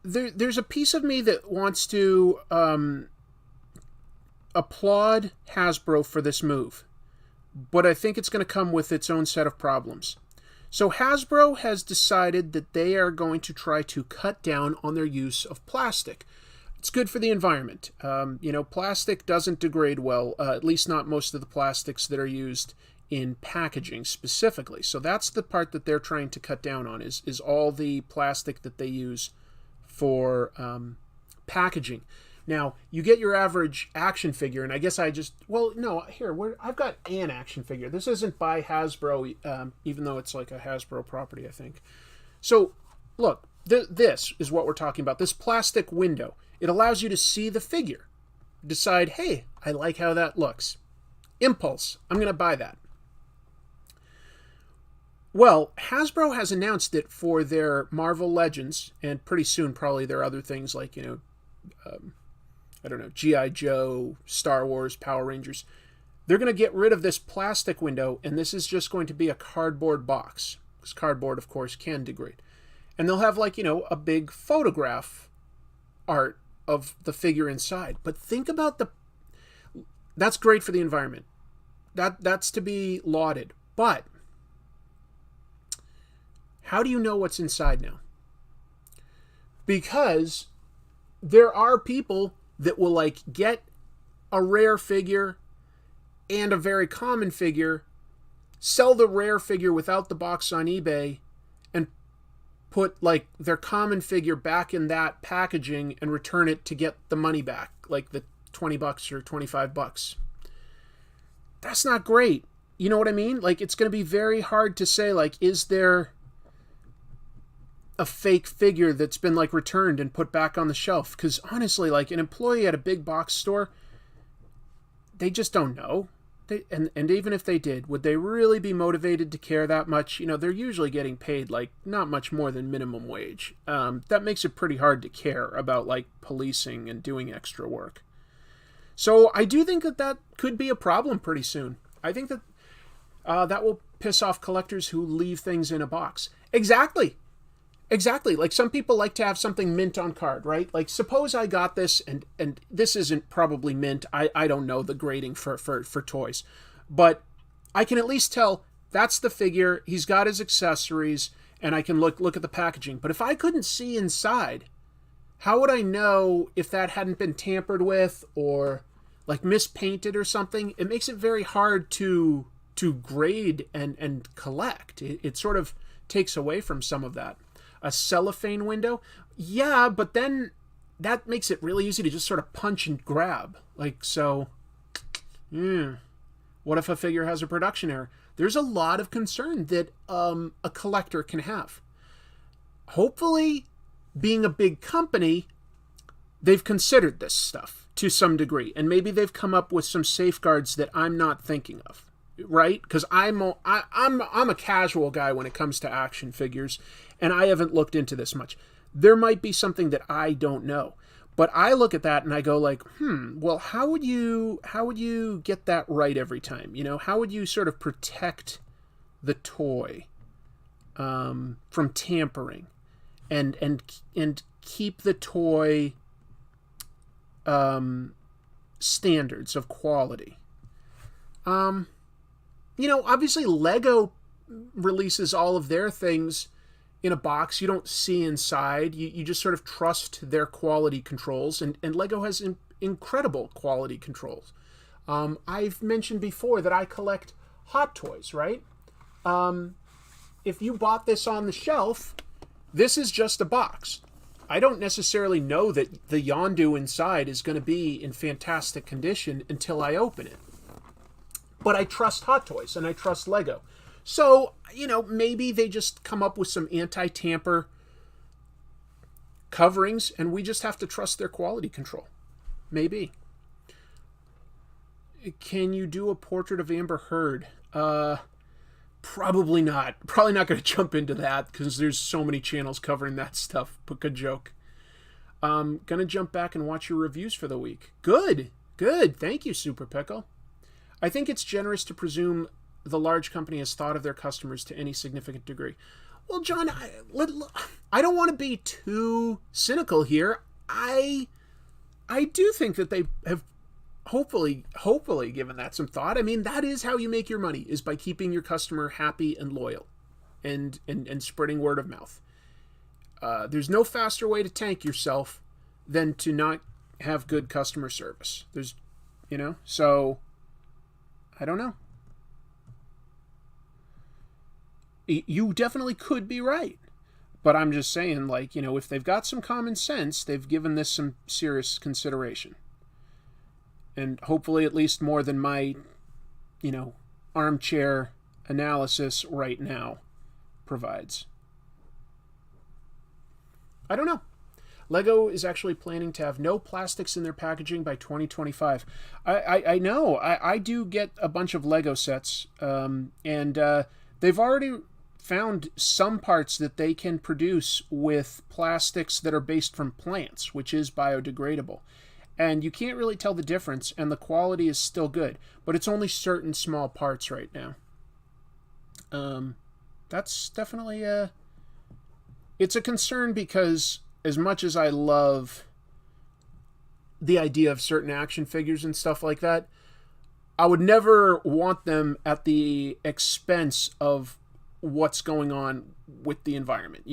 There's a piece of me that wants to applaud Hasbro for this move, but I think it's going to come with its own set of problems. So Hasbro has decided that they are going to try to cut down on their use of plastic. It's good for the environment. Plastic doesn't degrade well, at least not most of the plastics that are used in packaging specifically. So that's the part that they're trying to cut down on, is all the plastic that they use for packaging. Now, you get your average action figure, and I guess I've got an action figure. This isn't by Hasbro, even though it's like a Hasbro property, I think. So, look, this is what we're talking about. This plastic window. It allows you to see the figure. Decide, hey, I like how that looks. Impulse, I'm going to buy that. Well, Hasbro has announced that for their Marvel Legends, and pretty soon probably their other things like, G.I. Joe, Star Wars, Power Rangers, they're going to get rid of this plastic window, and this is just going to be a cardboard box. Because cardboard, of course, can degrade. And they'll have a big photograph art of the figure inside. But think about that's great for the environment. That's to be lauded. But how do you know what's inside now? Because there are people that will get a rare figure and a very common figure, sell the rare figure without the box on eBay, and put their common figure back in that packaging and return it to get the money back, like the $20 or $25. That's not great. You know what I mean? It's going to be very hard to say, is there a fake figure that's been returned and put back on the shelf? Because honestly, an employee at a big box store, they just don't know. And even if they did, would they really be motivated to care that much? They're usually getting paid not much more than minimum wage. That makes it pretty hard to care about policing and doing extra work. So I do think that could be a problem pretty soon. I think that that will piss off collectors who leave things in a box. Exactly. Some people like to have something mint on card, right? Suppose I got this, and this isn't probably mint. I don't know the grading for toys. But I can at least tell that's the figure. He's got his accessories, and I can look at the packaging. But if I couldn't see inside, how would I know if that hadn't been tampered with or mispainted or something? It makes it very hard to grade and collect. It sort of takes away from some of that. A cellophane window? Yeah, but then that makes it really easy to just sort of punch and grab. What if a figure has a production error? There's a lot of concern that a collector can have. Hopefully, being a big company, they've considered this stuff to some degree, and maybe they've come up with some safeguards that I'm not thinking of. Right? Because I'm a casual guy when it comes to action figures, and I haven't looked into this much. There might be something that I don't know, but I look at that and I go well, how would you get that right every time? How would you sort of protect the toy? from tampering, and keep the toy standards of quality. Obviously Lego releases all of their things in a box. You don't see inside. You just sort of trust their quality controls, and Lego has incredible quality controls. I've mentioned before that I collect Hot Toys, right? If you bought this on the shelf, this is just a box. I don't necessarily know that the Yondu inside is going to be in fantastic condition until I open it. But I trust Hot Toys and I trust Lego. So, maybe they just come up with some anti-tamper coverings and we just have to trust their quality control. Maybe. Can you do a portrait of Amber Heard? Probably not. Probably not going to jump into that because there's so many channels covering that stuff. But good joke. Going to jump back and watch your reviews for the week. Good. Thank you, Super Pickle. I think it's generous to presume the large company has thought of their customers to any significant degree. Well, John, I don't want to be too cynical here. I do think that they have hopefully given that some thought. I mean, that is how you make your money, is by keeping your customer happy and loyal and spreading word of mouth. There's no faster way to tank yourself than to not have good customer service. So I don't know. You definitely could be right. But I'm just saying, if they've got some common sense, they've given this some serious consideration. And hopefully at least more than my, armchair analysis right now provides. I don't know. Lego is actually planning to have no plastics in their packaging by 2025. I know. I do get a bunch of Lego sets, and they've already found some parts that they can produce with plastics that are based from plants, which is biodegradable. And you can't really tell the difference, and the quality is still good. But it's only certain small parts right now. That's definitely it's a concern, because as much as I love the idea of certain action figures and stuff like that, I would never want them at the expense of what's going on with the environment.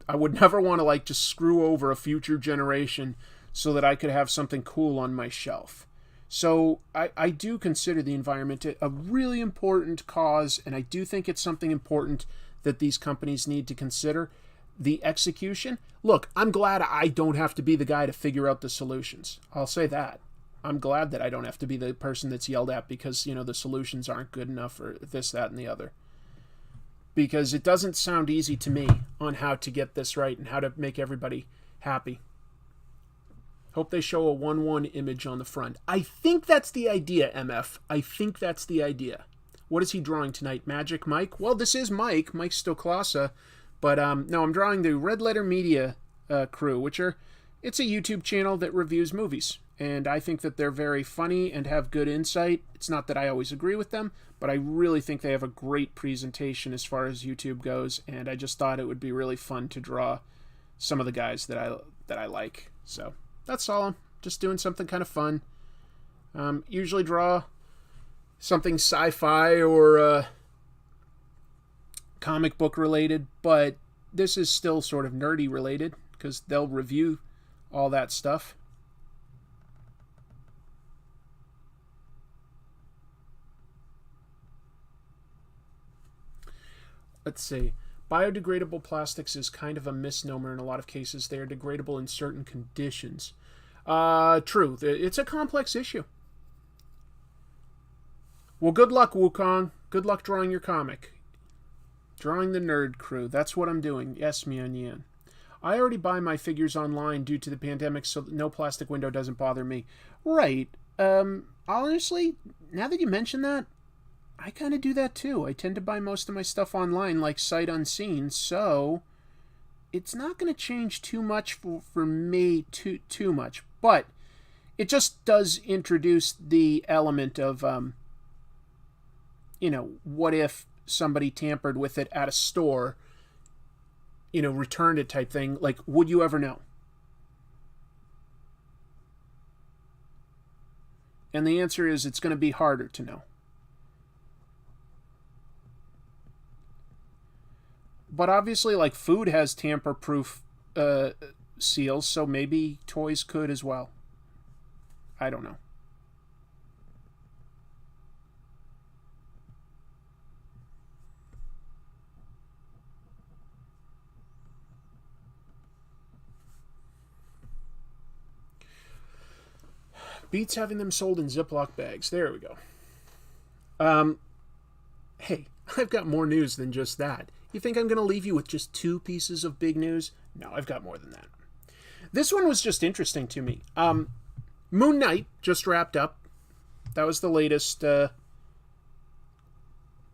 I would never want to just screw over a future generation so that I could have something cool on my shelf. So I do consider the environment a really important cause, and I do think it's something important that these companies need to consider. The execution, look, I'm glad I don't have to be the guy to figure out the solutions. I'll say that. I'm glad that I don't have to be the person that's yelled at because, the solutions aren't good enough, or this, that, and the other. Because it doesn't sound easy to me on how to get this right and how to make everybody happy. Hope they show a 1-1 image on the front. I think that's the idea, MF. I think that's the idea. What is he drawing tonight? Magic Mike? Well, this is Mike Stoklasa. But no, I'm drawing the Red Letter Media crew, it's a YouTube channel that reviews movies. And I think that they're very funny and have good insight. It's not that I always agree with them, but I really think they have a great presentation as far as YouTube goes. And I just thought it would be really fun to draw some of the guys that I like. So that's all. I'm just doing something kind of fun. Usually draw something sci-fi or comic book related, but this is still sort of nerdy related because they'll review all that stuff. Let's see. Biodegradable plastics is kind of a misnomer in a lot of cases. They are degradable in certain conditions. True. It's a complex issue. Well, good luck, Wukong. Good luck drawing your comic. Drawing the nerd crew. That's what I'm doing. Yes, Mian Yan. I already buy my figures online due to the pandemic, so no plastic window doesn't bother me. Right. Honestly, now that you mention that, I kind of do that too. I tend to buy most of my stuff online, sight unseen, so it's not going to change too much for me, too much. But it just does introduce the element of, what if somebody tampered with it at a store, returned it type thing, like, would you ever know? And the answer is it's going to be harder to know. But obviously, like, food has tamper-proof seals, so maybe toys could as well. I don't know. Beats having them sold in Ziploc bags. There we go. Hey, I've got more news than just that. You think I'm going to leave you with just 2 pieces of big news? No, I've got more than that. This one was just interesting to me. Moon Knight just wrapped up. That was the latest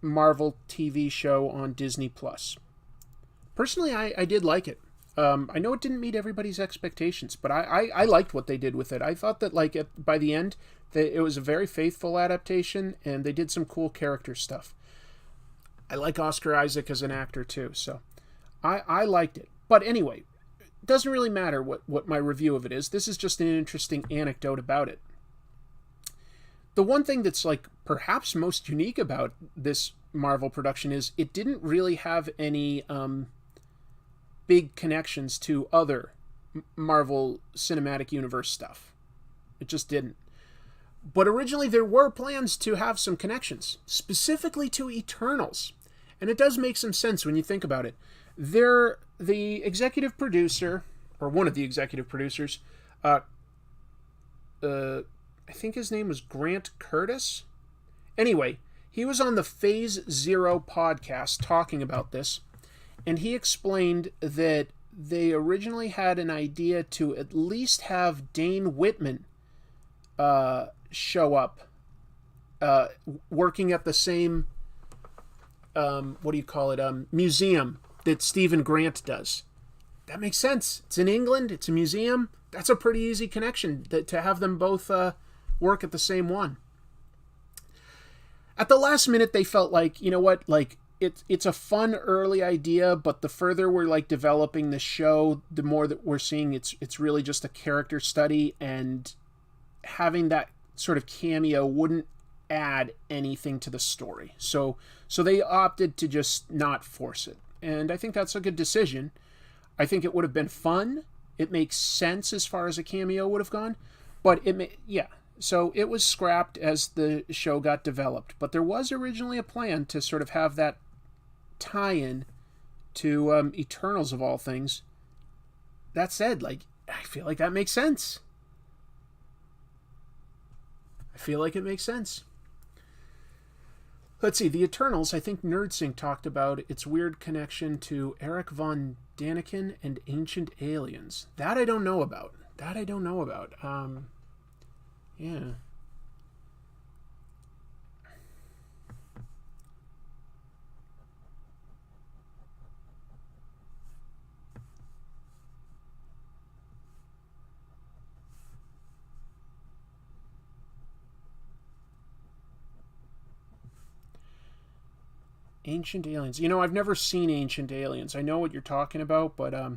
Marvel TV show on Disney+. Personally, I did like it. I know it didn't meet everybody's expectations, but I liked what they did with it. I thought that, like, by the end, it was a very faithful adaptation, and they did some cool character stuff. I like Oscar Isaac as an actor, too, so I liked it. But anyway, it doesn't really matter what my review of it is. This is just an interesting anecdote about it. The one thing that's, like, perhaps most unique about this Marvel production is it didn't really have any big connections to other Marvel Cinematic Universe stuff. It just didn't. But originally there were plans to have some connections, specifically to Eternals. And it does make some sense when you think about it. The executive producer, or one of the executive producers, I think his name was Grant Curtis. Anyway, he was on the Phase Zero podcast talking about this, and he explained that they originally had an idea to at least have Dane Whitman show up, working at the same, museum that Stephen Grant does. That makes sense. It's in England. It's a museum. That's a pretty easy connection to have them both work at the same one. At the last minute, they felt like, you know what, like, it's a fun early idea, but the further we're, like, developing the show, the more that we're seeing it's really just a character study, and having that sort of cameo wouldn't add anything to the story. So they opted to just not force it. And I think that's a good decision. I think it would have been fun. It makes sense as far as a cameo would have gone. But so it was scrapped as the show got developed. But there was originally a plan to sort of have that tie-in to Eternals of all things. That said, like, I feel like that makes sense. I feel like it makes sense. Let's see, the Eternals, I think NerdSync talked about its weird connection to Eric Von Daniken and Ancient Aliens. That I don't know about. Yeah. Ancient Aliens. You know, I've never seen Ancient Aliens. I know what you're talking about, but I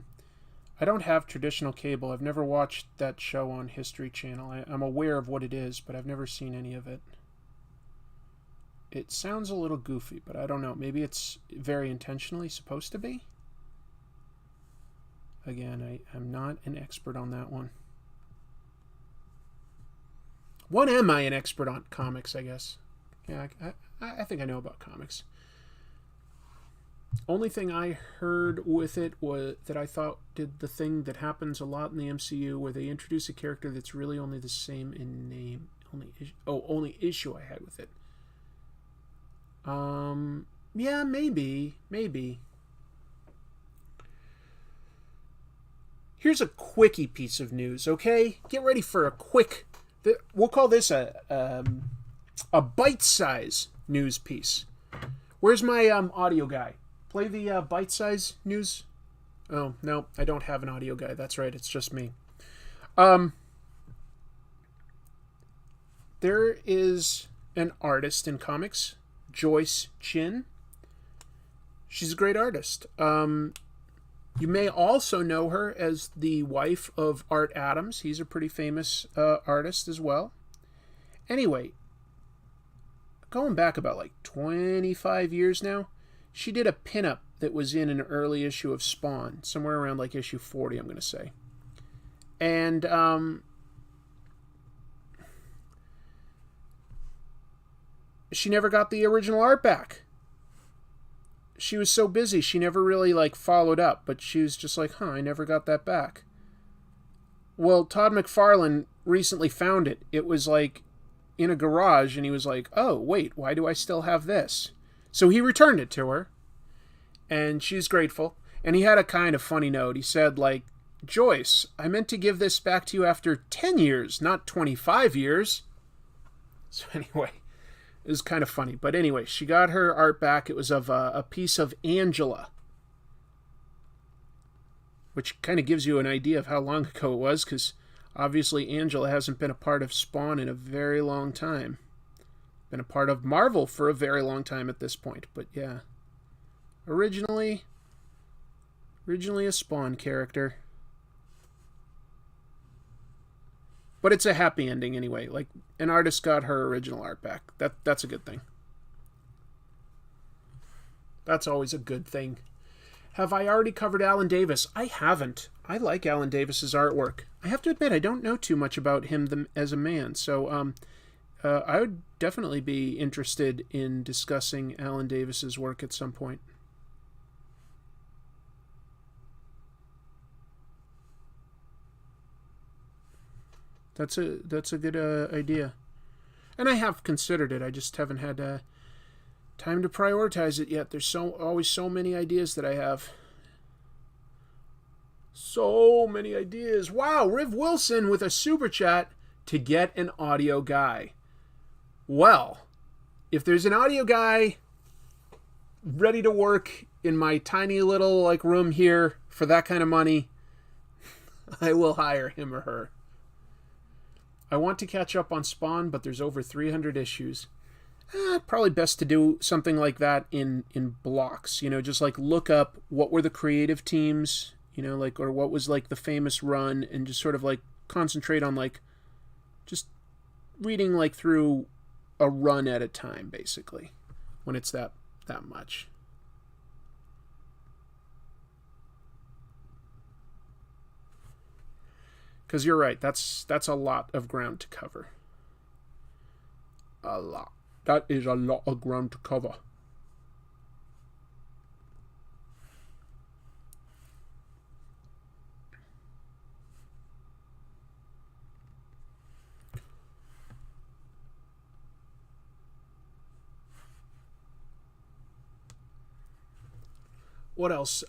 don't have traditional cable. I've never watched that show on History Channel. I'm aware of what it is, but I've never seen any of it. It sounds a little goofy, but I don't know. Maybe it's very intentionally supposed to be? Again, I'm not an expert on that one. When am I an expert on comics, I guess? Yeah, I think I know about comics. Only thing I heard with it was that I thought did the thing that happens a lot in the MCU where they introduce a character that's really only the same in name. Only issue I had with it. Yeah, maybe. Here's a quickie piece of news, okay? Get ready for a quick... We'll call this a bite-size news piece. Where's my audio guy? Play the bite-size news. Oh, no, I don't have an audio guy. That's right, it's just me. There is an artist in comics, Joyce Chin. She's a great artist. You may also know her as the wife of Art Adams. He's a pretty famous artist as well. Anyway, going back about like 25 years now, she did a pinup that was in an early issue of Spawn, somewhere around like issue 40, I'm going to say. And she never got the original art back. She was so busy, she never really like followed up, but she was just like, I never got that back. Well, Todd McFarlane recently found it. It was like in a garage, and he was like, oh, wait, why do I still have this? So he returned it to her, and she's grateful. And he had a kind of funny note. He said, like, Joyce, I meant to give this back to you after 10 years, not 25 years. So anyway, it was kind of funny. But anyway, she got her art back. It was of a piece of Angela, which kind of gives you an idea of how long ago it was, because obviously Angela hasn't been a part of Spawn in a very long time. Been a part of Marvel for a very long time at this point. But yeah, originally a Spawn character. But it's a happy ending anyway. Like, an artist got her original art back. That's a good thing. That's always a good thing. Have I already covered Alan Davis? I haven't. I like Alan Davis's artwork. I have to admit, I don't know too much about him as a man. So I would definitely be interested in discussing Alan Davis's work at some point. That's a good idea. And I have considered it. I just haven't had time to prioritize it yet. There's always so many ideas that I have. So many ideas. Wow, Riv Wilson with a super chat to get an audio guy. Well, if there's an audio guy ready to work in my tiny little like room here for that kind of money, I will hire him or her. I want to catch up on Spawn, but there's over 300 issues. Probably best to do something like that in blocks. You know, just like look up what were the creative teams, you know, like, or what was like the famous run, and just sort of like concentrate on like just reading like through a run at a time, basically, when it's that much. Because you're right, that's a lot of ground to cover. A lot. That is a lot of ground to cover. What else?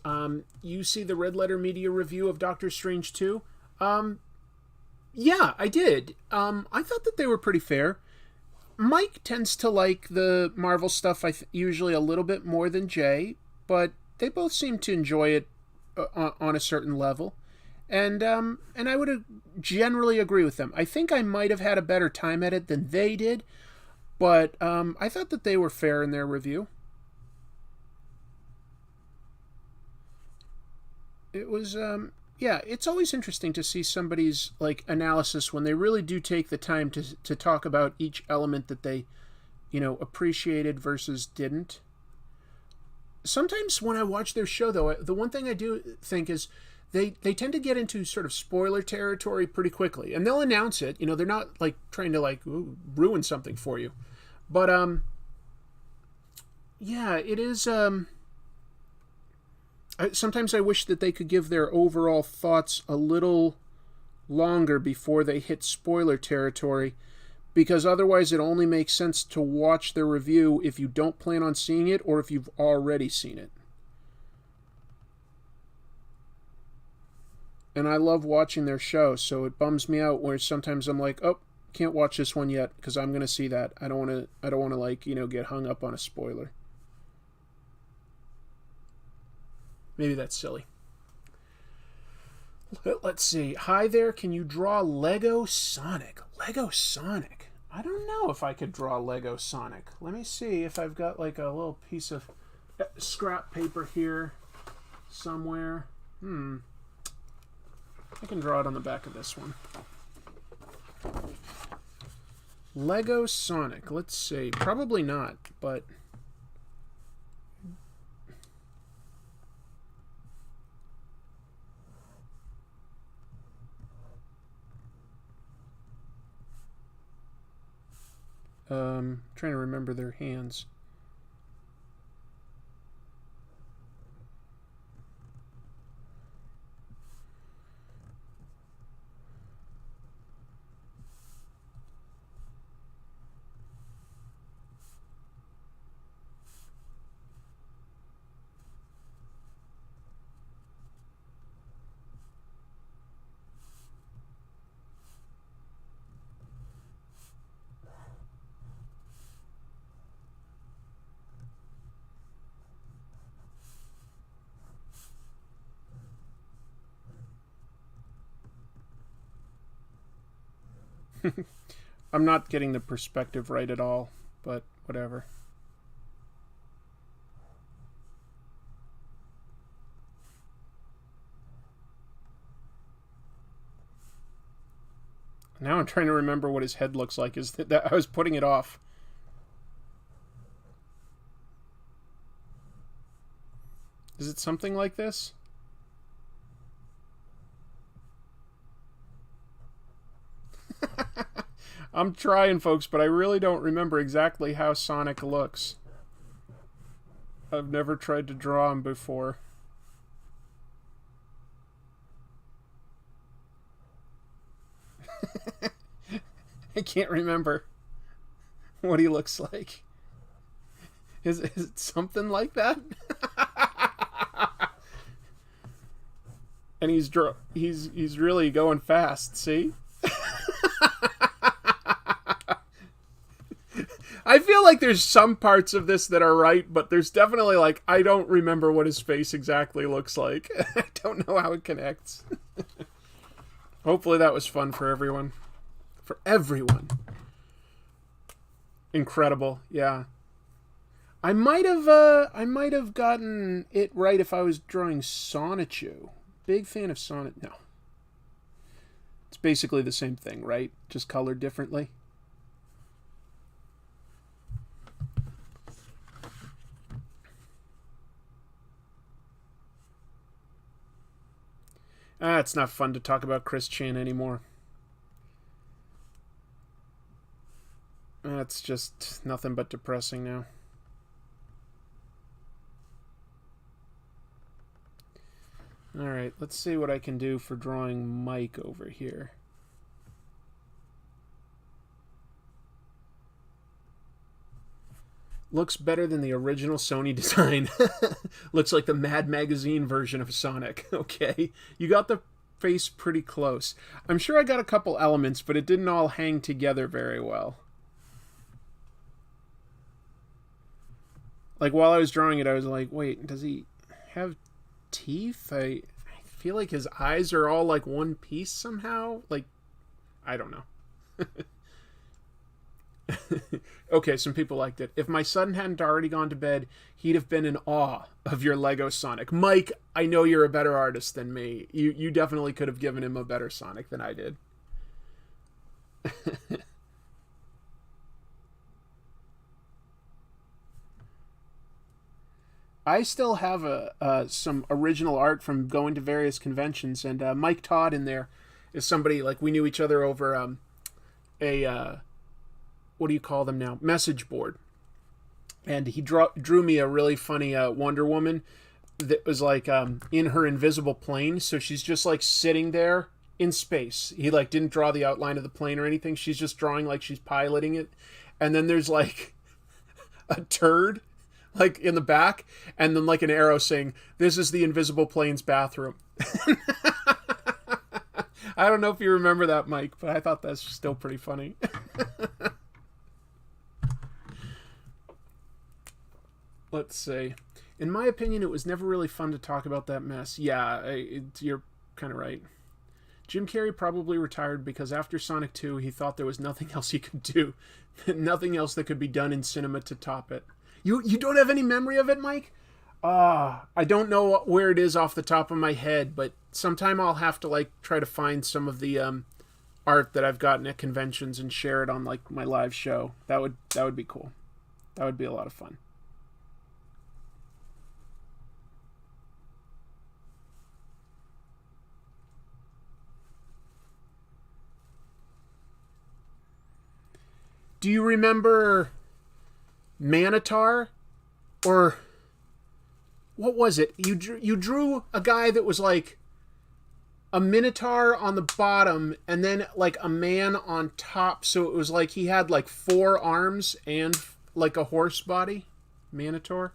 You see the Red Letter Media review of Doctor Strange 2? Yeah, I did. I thought that they were pretty fair. Mike tends to like the Marvel stuff usually a little bit more than Jay, but they both seem to enjoy it on a certain level. And I would generally agree with them. I think I might have had a better time at it than they did, but I thought that they were fair in their review. It was... yeah, it's always interesting to see somebody's like analysis when they really do take the time to talk about each element that they, you know, appreciated versus didn't. Sometimes when I watch their show, though, the one thing I do think is they tend to get into sort of spoiler territory pretty quickly, and they'll announce it. You know, they're not like trying to like ruin something for you, but yeah, it is. Sometimes I wish that they could give their overall thoughts a little longer before they hit spoiler territory, because otherwise it only makes sense to watch their review if you don't plan on seeing it or if you've already seen it. And I love watching their show, so it bums me out where sometimes I'm like, oh, can't watch this one yet because I'm going to see that. I don't want to like, you know, get hung up on a spoiler. Maybe that's silly. Let's see. Hi there, can you draw Lego Sonic? Lego Sonic? I don't know if I could draw Lego Sonic. Let me see if I've got like a little piece of scrap paper here somewhere. I can draw it on the back of this one. Lego Sonic. Let's see. Probably not, but... trying to remember their hands. I'm not getting the perspective right at all, but whatever. Now I'm trying to remember what his head looks like. Is that I was putting it off. Is it something like this? I'm trying, folks, but I really don't remember exactly how Sonic looks. I've never tried to draw him before. I can't remember what he looks like. Is it something like that? And he's really going fast, see? I feel like there's some parts of this that are right, but there's definitely, like, I don't remember what his face exactly looks like. I don't know how it connects. Hopefully that was fun for everyone. For everyone. Incredible, yeah. I might have gotten it right if I was drawing Sonichu. Big fan of Sonic. No. It's basically the same thing, right? Just colored differently. It's not fun to talk about Chris Chan anymore. It's just nothing but depressing now. Alright, let's see what I can do for drawing Mike over here. Looks better than the original Sony design. Looks like the Mad Magazine version of Sonic. Okay, you got the face pretty close. I'm sure I got a couple elements, but it didn't all hang together very well. Like, while I was drawing it, I was like, wait, does he have teeth? I feel like his eyes are all like one piece somehow. Like, I don't know. Okay, some people liked it. If my son hadn't already gone to bed, he'd have been in awe of your Lego Sonic. Mike, I know you're a better artist than me. You definitely could have given him a better Sonic than I did. I still have some original art from going to various conventions, and Mike Todd in there is somebody, like, we knew each other over what do you call them now? Message board. And he drew me a really funny Wonder Woman that was like in her invisible plane. So she's just like sitting there in space. He like didn't draw the outline of the plane or anything. She's just drawing like she's piloting it. And then there's like a turd like in the back, and then like an arrow saying, "This is the invisible plane's bathroom." I don't know if you remember that, Mike, but I thought that's still pretty funny. Let's see. In my opinion, it was never really fun to talk about that mess. Yeah, you're kind of right. Jim Carrey probably retired because after Sonic 2, he thought there was nothing else he could do. Nothing else that could be done in cinema to top it. You don't have any memory of it, Mike? I don't know where it is off the top of my head, but sometime I'll have to like try to find some of the art that I've gotten at conventions and share it on like my live show. That would be cool. That would be a lot of fun. Do you remember Manitar? Or what was it? You drew a guy that was like a minotaur on the bottom and then like a man on top, so it was like he had like 4 arms and like a horse body. Minotaur.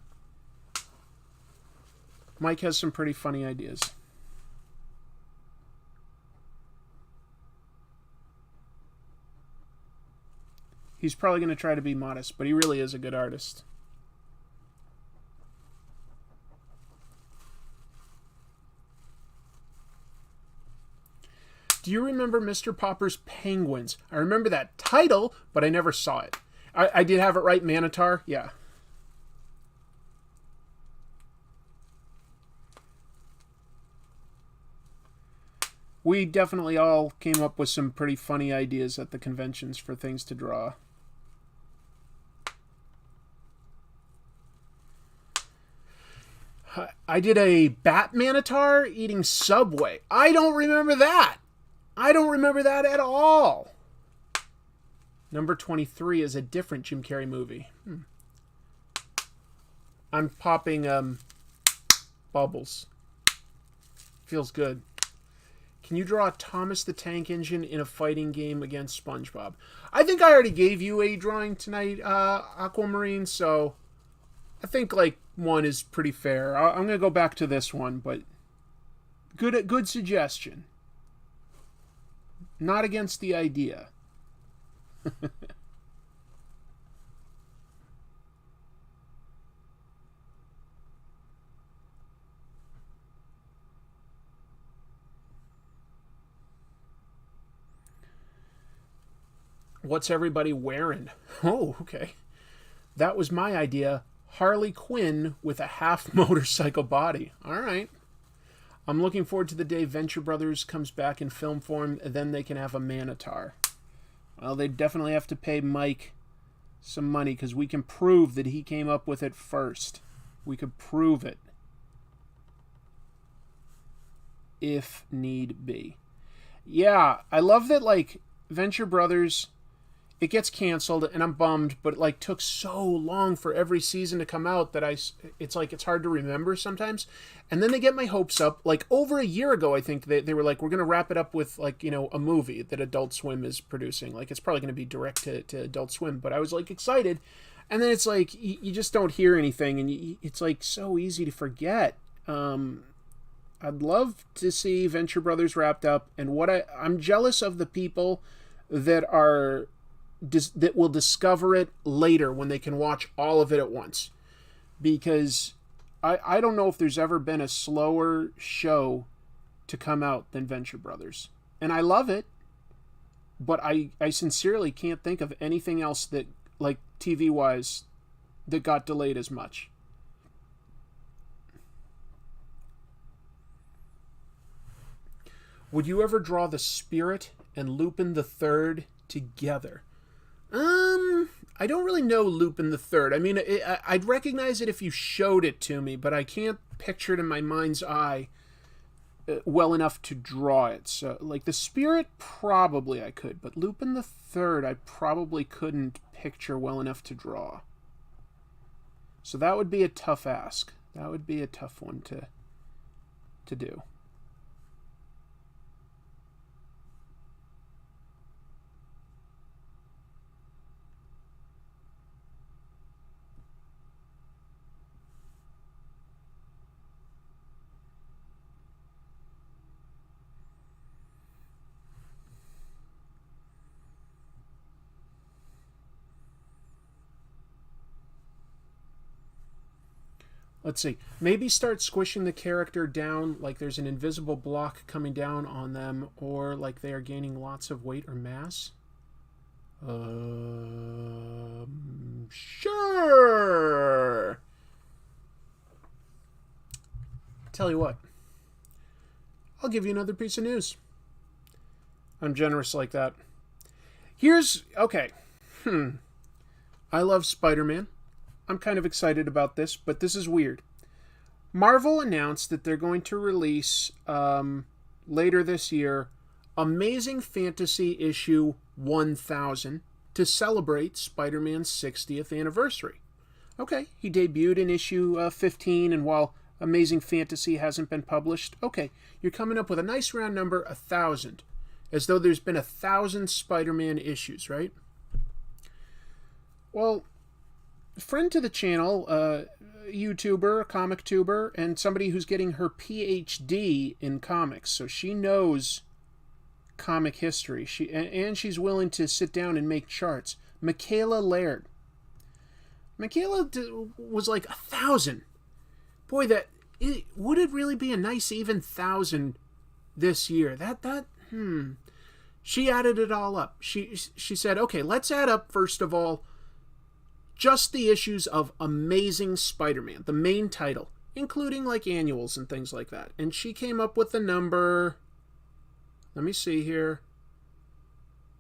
Mike has some pretty funny ideas. He's probably going to try to be modest, but he really is a good artist. Do you remember Mr. Popper's Penguins? I remember that title, but I never saw it. I did have it right, Manitar? Yeah. We definitely all came up with some pretty funny ideas at the conventions for things to draw. I did a bat Manitar eating Subway. I don't remember that. I don't remember that at all. Number 23 is a different Jim Carrey movie. I'm popping bubbles. Feels good. Can you draw Thomas the Tank Engine in a fighting game against SpongeBob? I think I already gave you a drawing tonight, Aquamarine, so I think like one is pretty fair. I'm going to go back to this one, but good suggestion. Not against the idea. What's everybody wearing? Oh, okay. That was my idea. Harley Quinn with a half motorcycle body. All right. I'm looking forward to the day Venture Brothers comes back in film form, and then they can have a Manitar. Well, they definitely have to pay Mike some money, because we can prove that he came up with it first. We could prove it. If need be. Yeah, I love that, like, Venture Brothers, it gets canceled, and I'm bummed, but it, like, took so long for every season to come out that it's like it's hard to remember sometimes. And then they get my hopes up. Like, over a year ago, I think they were like, we're going to wrap it up with, like, you know, a movie that Adult Swim is producing. Like, it's probably going to be direct to Adult Swim. But I was, like, excited. And then it's like, you just don't hear anything, and it's, like, so easy to forget. I'd love to see Venture Brothers wrapped up. And I'm jealous of the people that will discover it later when they can watch all of it at once. Because I don't know if there's ever been a slower show to come out than Venture Brothers. And I love it, but I sincerely can't think of anything else that, like, TV-wise, that got delayed as much. Would you ever draw the Spirit and Lupin the Third together? I don't really know Lupin the Third. I mean, I'd recognize it if you showed it to me, but I can't picture it in my mind's eye well enough to draw it. So, like, the Spirit, probably I could, but Lupin the Third, I probably couldn't picture well enough to draw. So that would be a tough ask. That would be a tough one to do. Let's see. Maybe start squishing the character down like there's an invisible block coming down on them, or like they are gaining lots of weight or mass. Sure. tell you what. I'll give you another piece of news. I'm generous like that. Okay. I love Spider-Man. I'm kind of excited about this, but this is weird. Marvel announced that they're going to release, later this year, Amazing Fantasy issue 1000 to celebrate Spider-Man's 60th anniversary. Okay, he debuted in issue 15, and while Amazing Fantasy hasn't been published, okay, you're coming up with a nice round number, 1,000. As though there's been 1,000 Spider-Man issues, right? Well, a friend to the channel, YouTuber, a comic tuber, and somebody who's getting her PhD in comics, so she knows comic history. And she's willing to sit down and make charts. Michaela Laird. Michaela was like 1,000. Boy, would it really be a nice even 1,000 this year? She added it all up. She said, okay, let's add up, first of all, just the issues of Amazing Spider-Man, the main title, including like annuals and things like that. And she came up with the number, let me see here,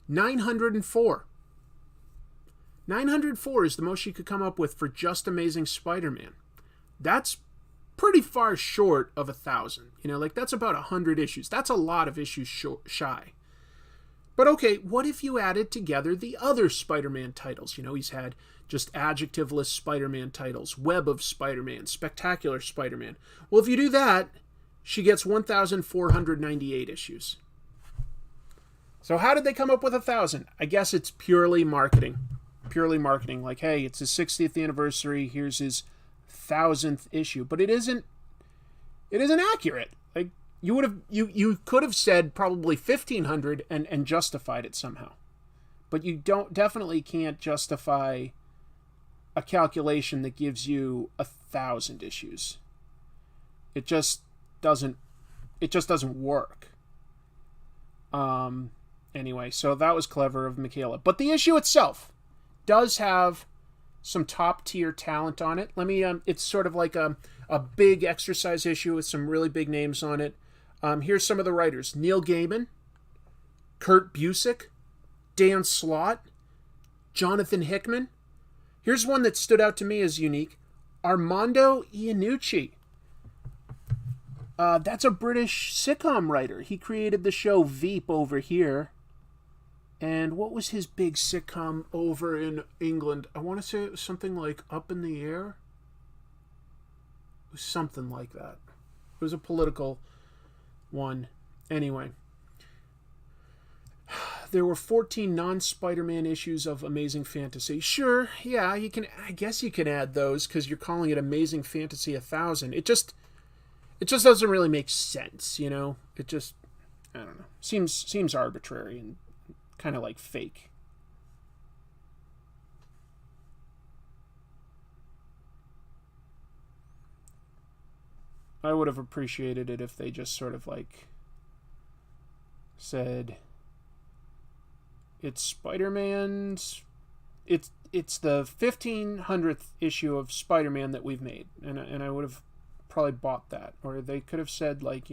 904. 904 is the most she could come up with for just Amazing Spider-Man. That's pretty far short of 1,000. That's about 100 issues. That's a lot of issues shy. But okay, what if you added together the other Spider-Man titles? He's had just adjectiveless Spider-Man titles, Web of Spider-Man, Spectacular Spider-Man. Well, if you do that, she gets 1,498 issues. So how did they come up with 1,000? I guess it's purely marketing. Purely marketing. Like, hey, it's his 60th anniversary. Here's his 1,000th issue. But it isn't accurate. Like, you could have said probably 1,500 and justified it somehow. But you definitely can't justify a calculation that gives you 1,000 issues. It just doesn't work. Anyway, so that was clever of Michaela. But the issue itself does have some top tier talent on it. It's sort of like a big exercise issue with some really big names on it. Here's some of the writers: Neil Gaiman, Kurt Busiek, Dan Slott, Jonathan Hickman. Here's one that stood out to me as unique: Armando Iannucci. That's a British sitcom writer. He created the show Veep over here. And what was his big sitcom over in England? I want to say it was something like Up in the Air. It was something like that. It was a political one. Anyway. There were 14 non-Spider-Man issues of Amazing Fantasy. Sure, yeah, I guess you can add those because you're calling it Amazing Fantasy 1,000. It just doesn't really make sense, It just, I don't know. Seems arbitrary and kind of like fake. I would have appreciated it if they just sort of like said, it's Spider-Man's, it's the 1,500th issue of Spider-Man that we've made, and I would have probably bought that. Or they could have said, like,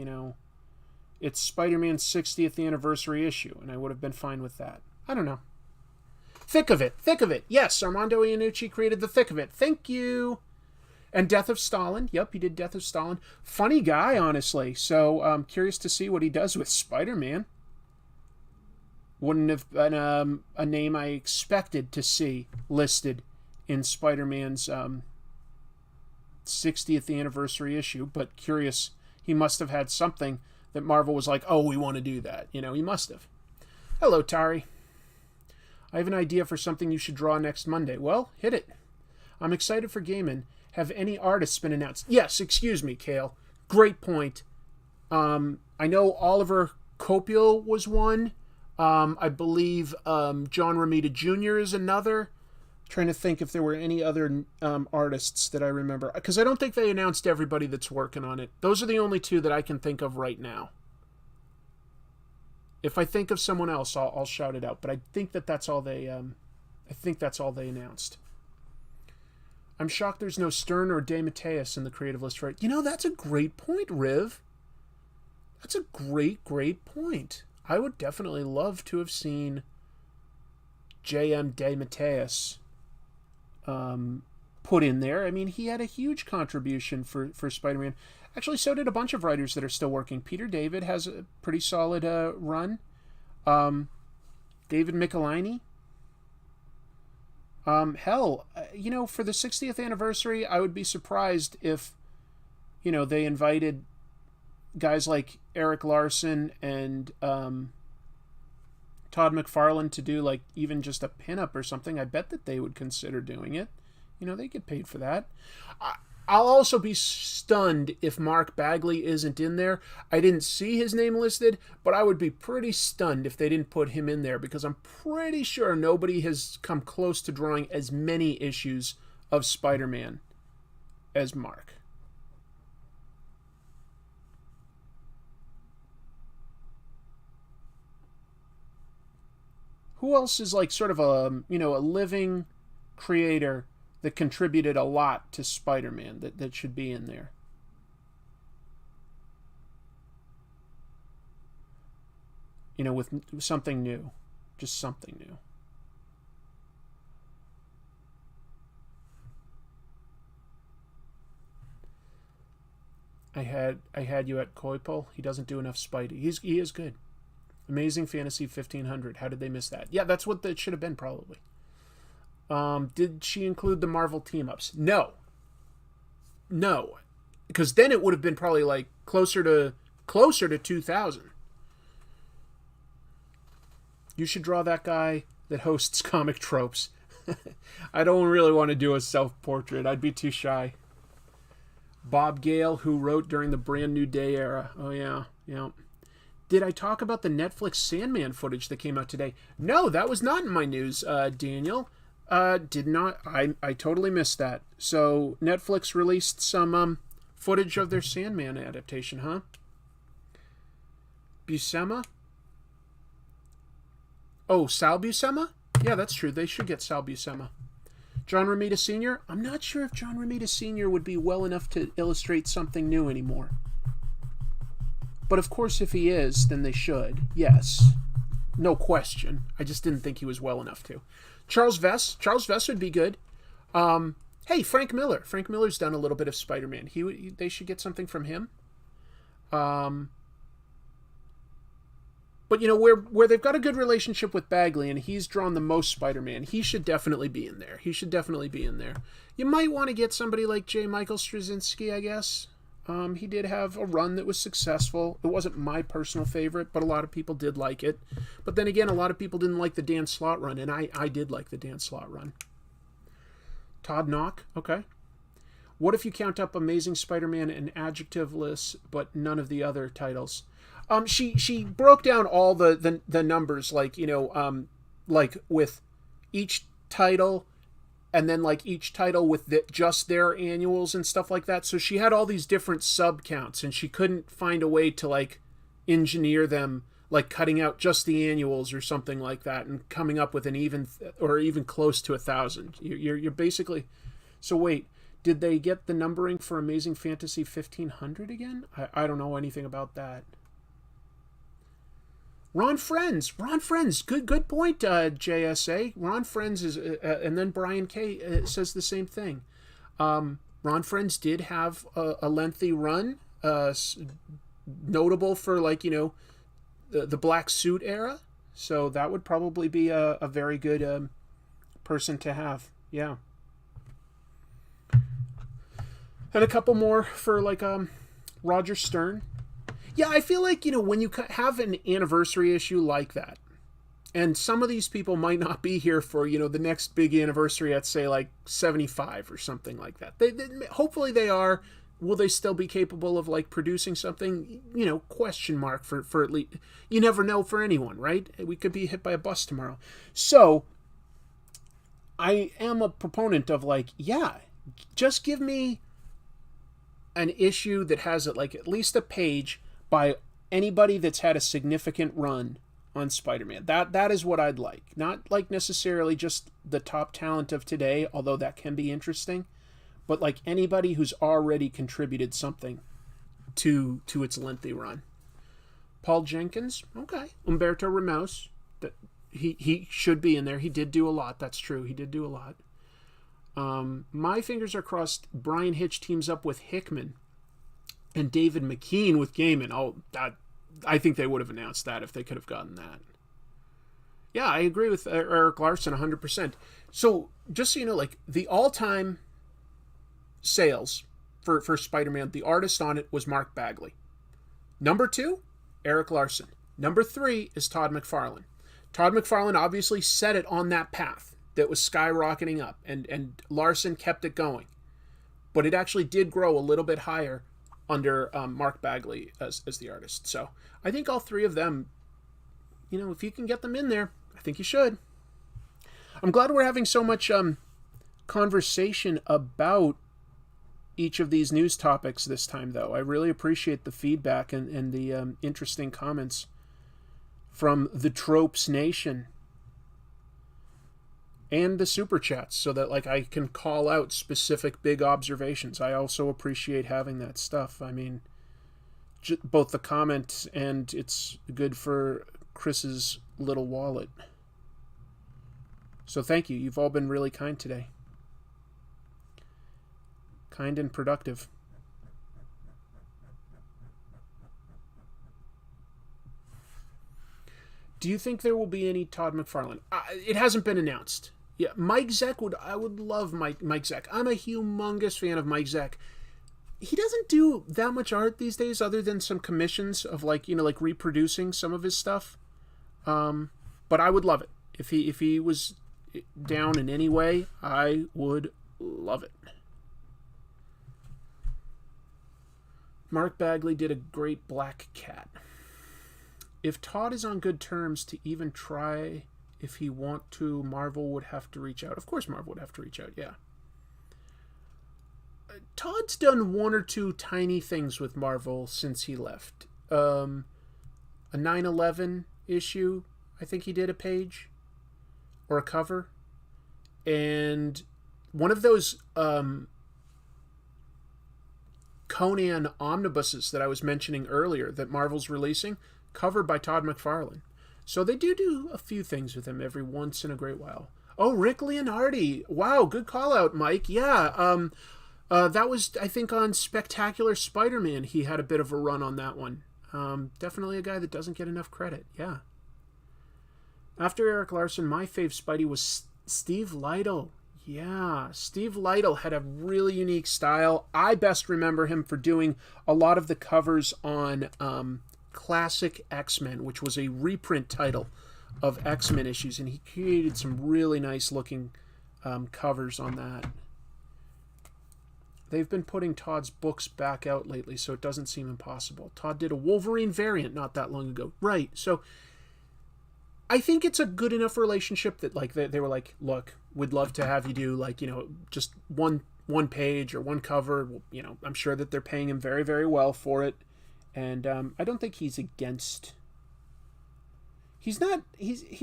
it's Spider-Man's 60th anniversary issue, and I would have been fine with that. I don't know. Thick of it. Yes, Armando Iannucci created the thick of it. Thank you. And Death of Stalin. Yep, he did Death of Stalin. Funny guy, honestly. So I'm curious to see what he does with Spider-Man. Wouldn't have been a name I expected to see listed in Spider-Man's 60th anniversary issue, but curious. He must have had something that Marvel was like, oh, we want to do that. He must have. Hello, Tari. I have an idea for something you should draw next Monday. Well, hit it. I'm excited for Gaiman. Have any artists been announced? Yes, excuse me, Kale. Great point. I know Oliver Copiel was one. I believe John Romita Jr. is another. Trying to think if there were any other artists that I remember. Because I don't think they announced everybody that's working on it. Those are the only two that I can think of right now. If I think of someone else, I'll shout it out. But I think that's all they. I think that's all they announced. I'm shocked there's no Stern or DeMatteis in the creative list, right? You know, that's a great point, Riv. That's a great point. I would definitely love to have seen J.M. DeMatteis put in there. I mean, he had a huge contribution for Spider-Man. Actually, so did a bunch of writers that are still working. Peter David has a pretty solid run. David Michelinie. Hell, you know, for the 60th anniversary, I would be surprised if, you know, they invited guys like Eric Larson and Todd McFarlane to do, like, even just a pinup or something. I bet that they would consider doing it. You know, they get paid for that. I'll also be stunned if Mark Bagley isn't in there. I didn't see his name listed, but I would be pretty stunned if they didn't put him in there, because I'm pretty sure nobody has come close to drawing as many issues of Spider-Man as Mark. Who else is like sort of a, you know, a living creator that contributed a lot to Spider-Man that should be in there? You know, with something new. Just something new. I had you at Koipel. He doesn't do enough Spidey. He is good. Amazing Fantasy 1500. How did they miss that? Yeah, that's what it should have been, probably. Did she include the Marvel team-ups? No. Because then it would have been probably like closer to 2000. You should draw that guy that hosts Comic Tropes. I don't really want to do a self-portrait. I'd be too shy. Bob Gale, who wrote during the Brand New Day era. Oh, yeah. Did I talk about the Netflix Sandman footage that came out today? No, that was not in my news, Daniel. Did not. I totally missed that. So Netflix released some footage of their Sandman adaptation, huh? Buscema? Oh, Sal Buscema? Yeah, that's true. They should get Sal Buscema. John Romita Sr.? I'm not sure if John Romita Sr. would be well enough to illustrate something new anymore. But of course, if he is, then they should. Yes. No question. I just didn't think he was well enough to. Charles Vess would be good. Hey, Frank Miller. Frank Miller's done a little bit of Spider-Man. They should get something from him. But, you know, where they've got a good relationship with Bagley and he's drawn the most Spider-Man, he should definitely be in there. You might want to get somebody like J. Michael Straczynski, I guess. He did have a run that was successful. It wasn't my personal favorite, but a lot of people did like it. But then again, a lot of people didn't like the Dan Slott run, and I did like the Dan Slott run. Todd Knock, okay. What if you count up Amazing Spider-Man and adjectiveless, but none of the other titles? She broke down all the numbers, like, you know, like with each title, and then like each title with just their annuals and stuff like that. So she had all these different sub counts, and she couldn't find a way to like engineer them, like cutting out just the annuals or something like that, and coming up with an even or even close to 1,000. You're basically. So wait, did they get the numbering for Amazing Fantasy 1500 again? I don't know anything about that. Ron Friends, good point, JSA. Ron Friends is, and then Brian K says the same thing. Ron Friends did have a lengthy run, notable for, like, you know, the black suit era. So that would probably be a very good person to have. Yeah. And a couple more for, like, Roger Stern. Yeah, I feel like, you know, when you have an anniversary issue like that, and some of these people might not be here for, you know, the next big anniversary at, say, like 75 or something like that. They hopefully they are. Will they still be capable of, like, producing something? You know, question mark for at least. You never know for anyone, right? We could be hit by a bus tomorrow. So I am a proponent of, like, yeah, just give me an issue that has, like, at least a page by anybody that's had a significant run on Spider-Man. That is what I'd like. Not like necessarily just the top talent of today, although that can be interesting. but like anybody who's already contributed something to its lengthy run. Paul Jenkins, okay. Umberto Ramos, that he should be in there. He did do a lot. That's true. He did do a lot. My fingers are crossed. Brian Hitch teams up with Hickman and David McKean with Gaiman. Oh, I think they would have announced that if they could have gotten that. Yeah, I agree with Eric Larson 100%. So, just so you know, like, the all-time sales for Spider-Man, the artist on it was Mark Bagley. Number 2, Eric Larson. Number 3 is Todd McFarlane. Todd McFarlane obviously set it on that path that was skyrocketing up, and Larson kept it going. But it actually did grow a little bit higher under Mark Bagley as the artist. So, I think all 3 of them, you know, if you can get them in there, I think you should. I'm glad we're having so much conversation about each of these news topics this time, though. I really appreciate the feedback and the interesting comments from the Tropes Nation and the Super Chats, so that like I can call out specific big observations. I also appreciate having that stuff. I mean, both the comments and it's good for Chris's little wallet. So thank you. You've all been really kind today. Kind and productive. Do you think there will be any Todd McFarlane? It hasn't been announced. Yeah, Mike Zeck I would love Mike Zeck. I'm a humongous fan of Mike Zeck. He doesn't do that much art these days other than some commissions of like, you know, like reproducing some of his stuff. But I would love it. If he was down in any way, I would love it. Mark Bagley did a great Black Cat. If Todd is on good terms to even try, if he want to, Marvel would have to reach out. Of course Marvel would have to reach out, yeah. Todd's done 1 or 2 tiny things with Marvel since he left. A 9/11 issue, I think he did a page or a cover, and one of those Conan omnibuses that I was mentioning earlier that Marvel's releasing, covered by Todd McFarlane. So they do a few things with him every once in a great while. Oh, Rick Leonardi. Wow, good call out, Mike. Yeah, that was, I think, on Spectacular Spider-Man. He had a bit of a run on that one. Definitely a guy that doesn't get enough credit. Yeah. After Eric Larson, my fave Spidey was Steve Lytle. Yeah, Steve Lytle had a really unique style. I best remember him for doing a lot of the covers on Classic X-Men, which was a reprint title of X-Men issues, and he created some really nice looking covers on that. They've been putting Todd's books back out lately, so it doesn't seem impossible. Todd did a Wolverine variant not that long ago. Right, so I think it's a good enough relationship that like they were like, look, we'd love to have you do like, you know, just one page or one cover. You know, I'm sure that they're paying him very, very well for it. And I don't think he's against... He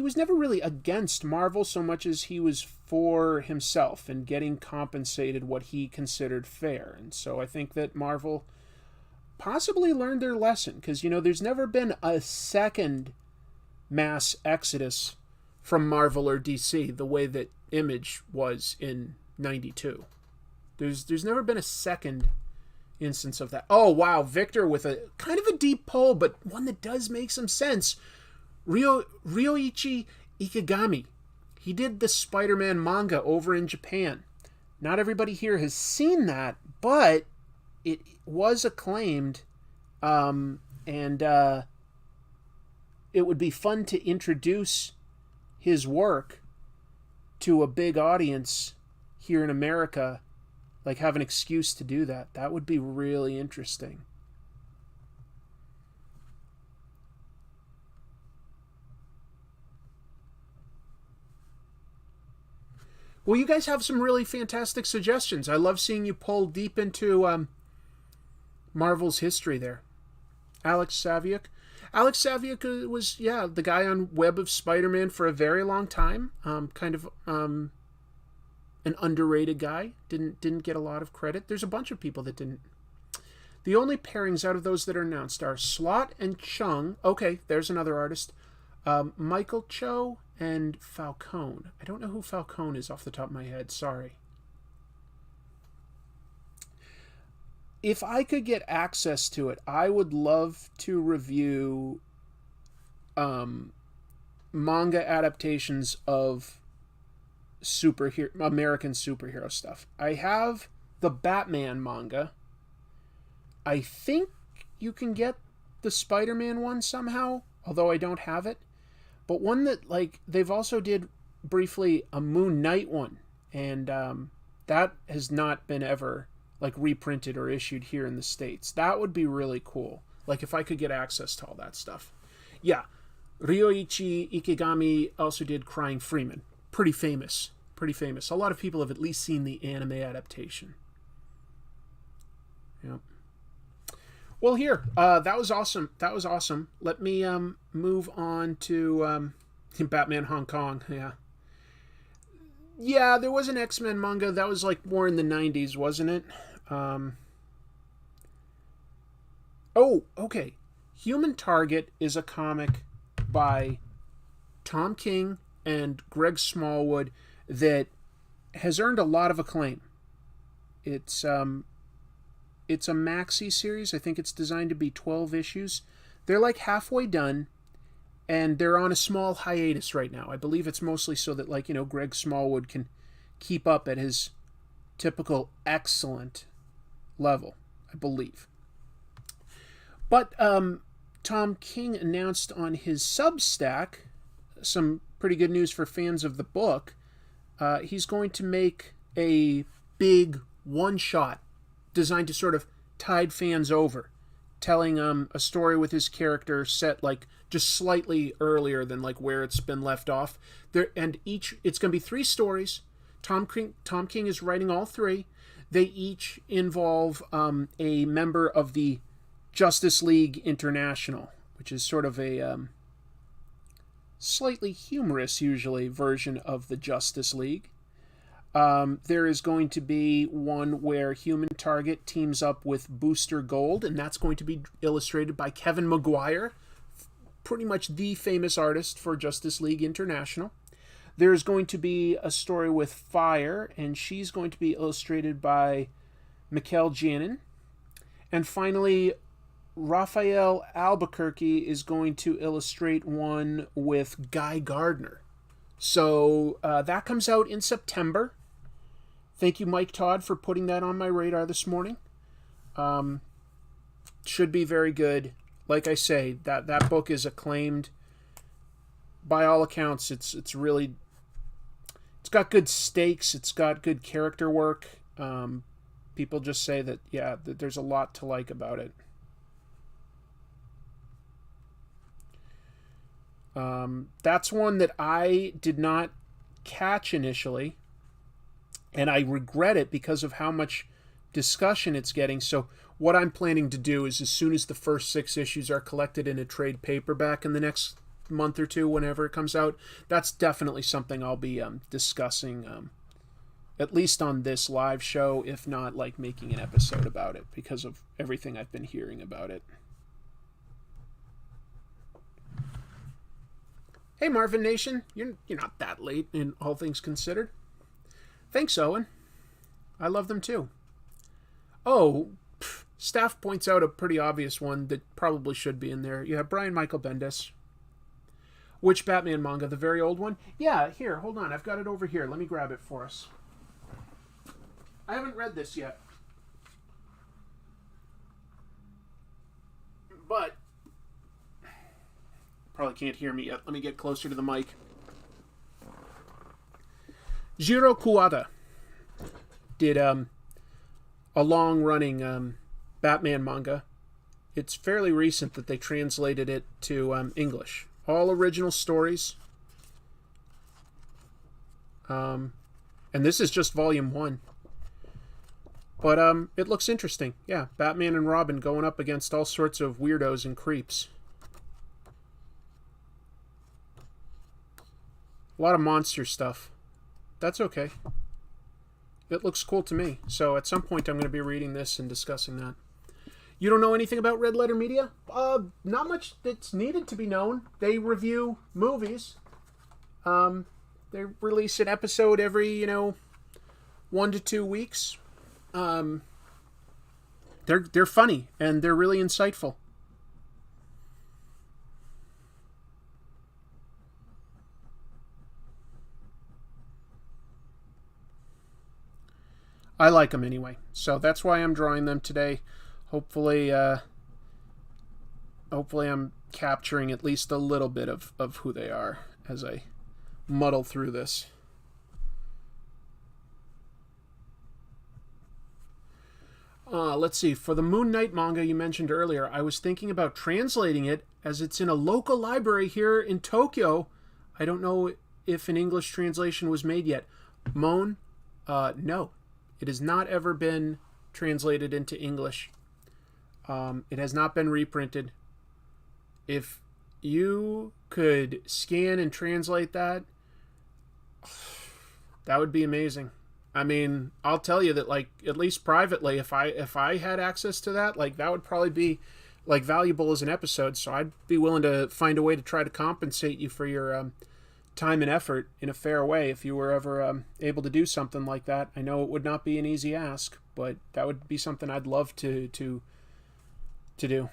was never really against Marvel so much as he was for himself and getting compensated what he considered fair. And so I think that Marvel possibly learned their lesson, because, you know, there's never been a second mass exodus from Marvel or DC the way that Image was in 92. There's never been a second instance of that. Oh, wow, Victor with a kind of a deep pull, but one that does make some sense. Ryoichi Ikegami. He did the Spider-Man manga over in Japan. Not everybody here has seen that, but it was acclaimed, and it would be fun to introduce his work to a big audience here in America, like have an excuse to do that. That would be really interesting. Well, you guys have some really fantastic suggestions. I love seeing you pull deep into Marvel's history there. Alex Saviuk. Alex Saviuk was, the guy on Web of Spider-Man for a very long time. And an underrated guy. Didn't get a lot of credit. There's a bunch of people that didn't. The only pairings out of those that are announced are Slott and Chung. Okay, there's another artist. Michael Cho and Falcone. I don't know who Falcone is off the top of my head. Sorry. If I could get access to it, I would love to review manga adaptations of American superhero stuff. I have the Batman manga. I think you can get the Spider-Man one somehow, although I don't have it. But one that, like, they've also did briefly a Moon Knight one, and that has not been ever, like, reprinted or issued here in the States. That would be really cool. Like, if I could get access to all that stuff. Yeah, Ryoichi Ikegami also did Crying Freeman. Pretty famous. Pretty famous. A lot of people have at least seen the anime adaptation. Yep. Well, here, that was awesome. That was awesome. Let me move on to Batman Hong Kong. Yeah. Yeah, there was an X-Men manga. That was like more in the 90s, wasn't it? Oh, okay. Human Target is a comic by Tom King and Greg Smallwood that has earned a lot of acclaim. It's a maxi series. I think it's designed to be 12 issues. They're like halfway done, and they're on a small hiatus right now. I believe it's mostly so that, like, you know, Greg Smallwood can keep up at his typical excellent level, I believe. But Tom King announced on his Substack some pretty good news for fans of the book. He's going to make a big one-shot designed to sort of tide fans over, telling a story with his character set like just slightly earlier than like where it's been left off. It's going to be 3 stories. Tom King is writing all 3. They each involve a member of the Justice League International, which is sort of a slightly humorous, usually, version of the Justice League. There is going to be one where Human Target teams up with Booster Gold, and that's going to be illustrated by Kevin Maguire, pretty much the famous artist for Justice League International. There's going to be a story with Fire, and she's going to be illustrated by Mikkel Janin. And finally, Raphael Albuquerque is going to illustrate one with Guy Gardner. So that comes out in September. Thank you, Mike Todd, for putting that on my radar this morning. Should be very good. Like I say, that book is acclaimed. By all accounts, it's got good stakes. It's got good character work. People just say that, yeah, that there's a lot to like about it. That's one that I did not catch initially, and I regret it because of how much discussion it's getting. So what I'm planning to do is, as soon as the first 6 issues are collected in a trade paperback in the next month or 2, whenever it comes out, that's definitely something I'll be discussing, at least on this live show, if not like making an episode about it, because of everything I've been hearing about it. Hey, Marvin Nation, you're not that late in all things considered. Thanks, Owen. I love them too. Oh, Staff points out a pretty obvious one that probably should be in there. You have Brian Michael Bendis. Which Batman manga? The very old one? Yeah, here, hold on. I've got it over here. Let me grab it for us. I haven't read this yet. But probably can't hear me yet. Let me get closer to the mic. Jiro Kuwata did a long-running Batman manga. It's fairly recent that they translated it to English. All original stories. And this is just volume 1. But it looks interesting. Yeah, Batman and Robin going up against all sorts of weirdos and creeps. A lot of monster stuff. That's okay. It looks cool to me. So at some point I'm going to be reading this and discussing that. You don't know anything about Red Letter Media? Not much that's needed to be known. They review movies. They release an episode every, 1 to 2 weeks. They're funny and they're really insightful. I like them anyway, so that's why I'm drawing them today. Hopefully I'm capturing at least a little bit of who they are as I muddle through this. Let's see. For the Moon Knight manga you mentioned earlier, I was thinking about translating it as it's in a local library here in Tokyo. I don't know if an English translation was made yet. Moan, no. It has not ever been translated into English. It has not been reprinted. If you could scan and translate that, that would be amazing. I mean, I'll tell you that, like, at least privately, if I had access to that, like, that would probably be, like, valuable as an episode. So I'd be willing to find a way to try to compensate you for your time and effort in a fair way if you were ever able to do something like that. I know it would not be an easy ask, but that would be something I'd love to do.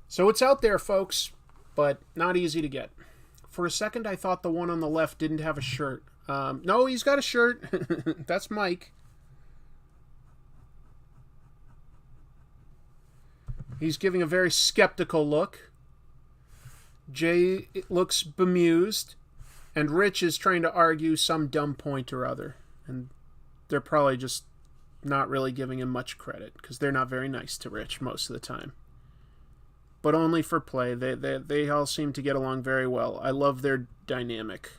So it's out there, folks, but not easy to get. For a second, I thought the one on the left didn't have a shirt. No, he's got a shirt. That's Mike. He's giving a very skeptical look. Jay looks bemused. And Rich is trying to argue some dumb point or other. And they're probably just not really giving him much credit, because they're not very nice to Rich most of the time. But only for play. They all seem to get along very well. I love their dynamic.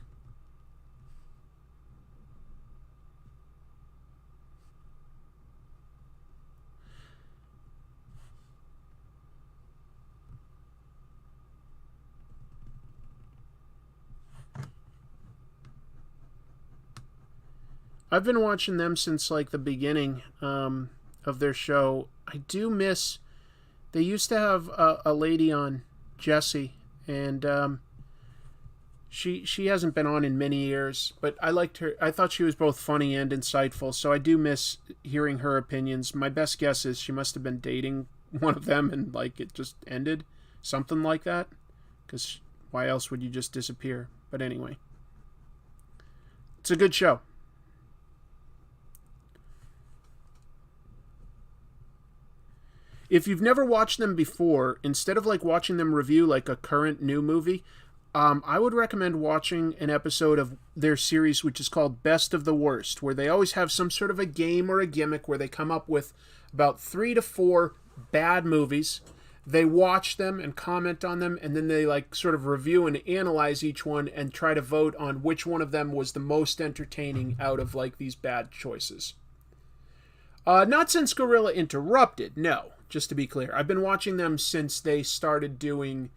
I've been watching them since, like, the beginning of their show. I do miss... They used to have a lady on, Jessie, and she hasn't been on in many years, but I liked her. I thought she was both funny and insightful, so I do miss hearing her opinions. My best guess is she must have been dating one of them and, like, it just ended. Something like that, because why else would you just disappear? But anyway. It's a good show. If you've never watched them before, instead of, like, watching them review, like, a current new movie, I would recommend watching an episode of their series which is called Best of the Worst, where they always have some sort of a game or a gimmick where they come up with about 3 to 4 bad movies. They watch them and comment on them, and then they, like, sort of review and analyze each one and try to vote on which one of them was the most entertaining out of, like, these bad choices. Not since Gorilla Interrupted, no. Just to be clear, I've been watching them since they started doing...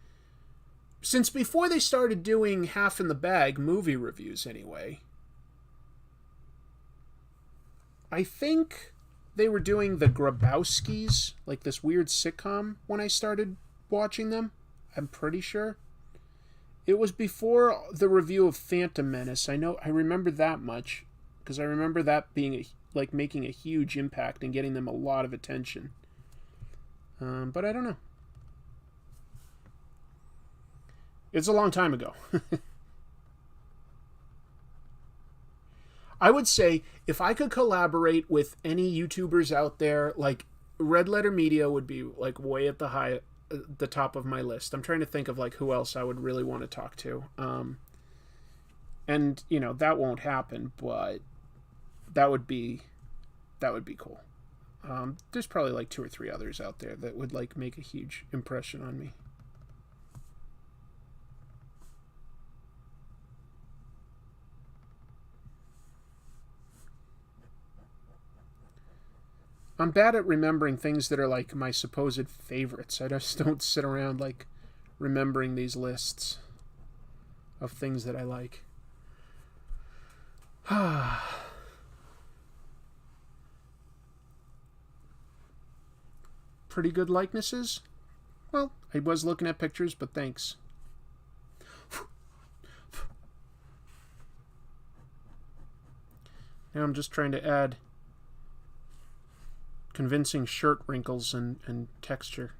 Since before they started doing Half in the Bag movie reviews, anyway. I think they were doing the Grabowskis, like this weird sitcom, when I started watching them. I'm pretty sure. It was before the review of Phantom Menace. I remember that much, because I remember that being, making a huge impact and getting them a lot of attention. But I don't know. It's a long time ago. I would say if I could collaborate with any YouTubers out there, like, Red Letter Media would be, like, way at the top of my list. I'm trying to think of, like, who else I would really want to talk to. And, that won't happen, but that would be cool. There's probably, like, 2 or 3 others out there that would, like, make a huge impression on me. I'm bad at remembering things that are, like, my supposed favorites. I just don't sit around, like, remembering these lists of things that I like. Pretty good likenesses? Well, I was looking at pictures, but thanks. Now I'm just trying to add convincing shirt wrinkles and texture.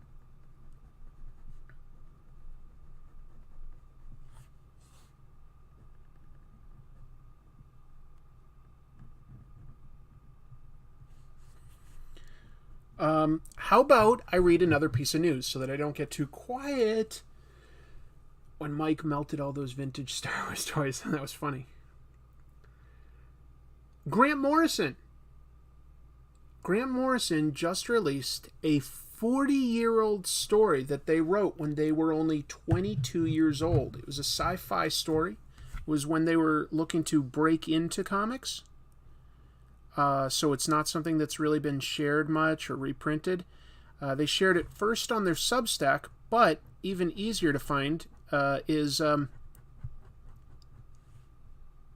How about I read another piece of news so that I don't get too quiet when Mike melted all those vintage Star Wars toys. That was funny. Grant Morrison just released a 40-year-old story that they wrote when they were only 22 years old. It was a sci-fi story. It was when they were looking to break into comics. So it's not something that's really been shared much or reprinted. They shared it first on their Substack, but even easier to find is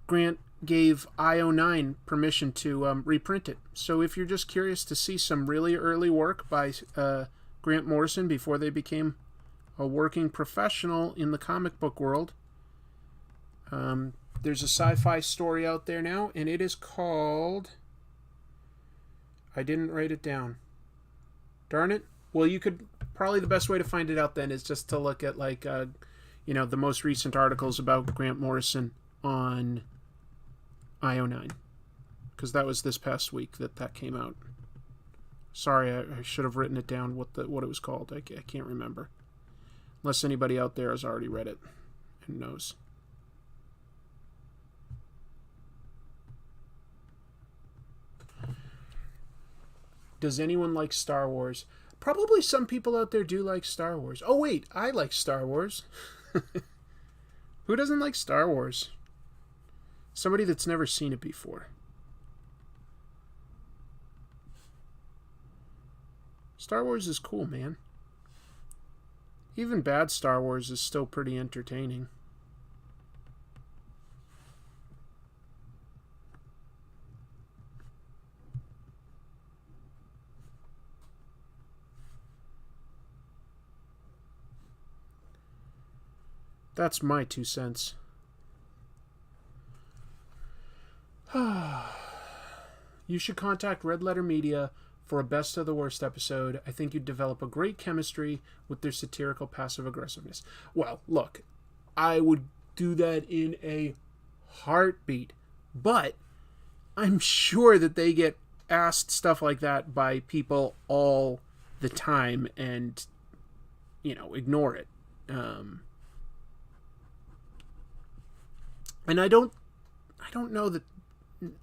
Grant gave IO9 permission to reprint it. So if you're just curious to see some really early work by Grant Morrison before they became a working professional in the comic book world, there's a sci-fi story out there now, and it is called... I didn't write it down. Darn it. Well, you could... Probably the best way to find it out then is just to look at, like, the most recent articles about Grant Morrison on IO9. Because that was this past week that came out. Sorry, I should have written it down what it was called. I can't remember. Unless anybody out there has already read it and knows. Does anyone like Star Wars? Probably some people out there do like Star Wars. Oh, wait, I like Star Wars. Who doesn't like Star Wars? Somebody that's never seen it before. Star Wars is cool, man. Even bad Star Wars is still pretty entertaining. That's my 2 cents. You should contact Red Letter Media for a Best of the Worst episode. I think you'd develop a great chemistry with their satirical passive aggressiveness. Well, look, I would do that in a heartbeat. But I'm sure that they get asked stuff like that by people all the time and, ignore it. And I don't know that,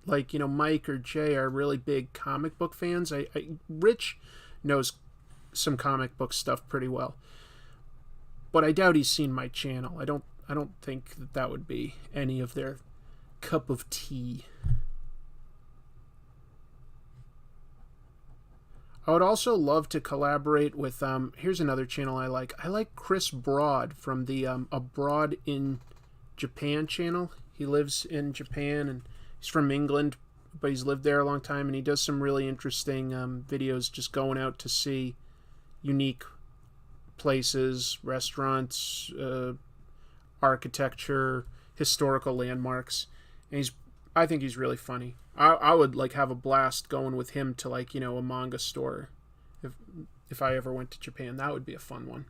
Mike or Jay are really big comic book fans. Rich knows some comic book stuff pretty well, but I doubt he's seen my channel. I don't think that would be any of their cup of tea. I would also love to collaborate with, here's another channel I like. I like Chris Broad from the Abroad in Japan channel. He lives in Japan and he's from England, but he's lived there a long time, and he does some really interesting videos just going out to see unique places, restaurants, architecture, historical landmarks. And I think he's really funny. I would have a blast going with him to a manga store if I ever went to Japan. That would be a fun one.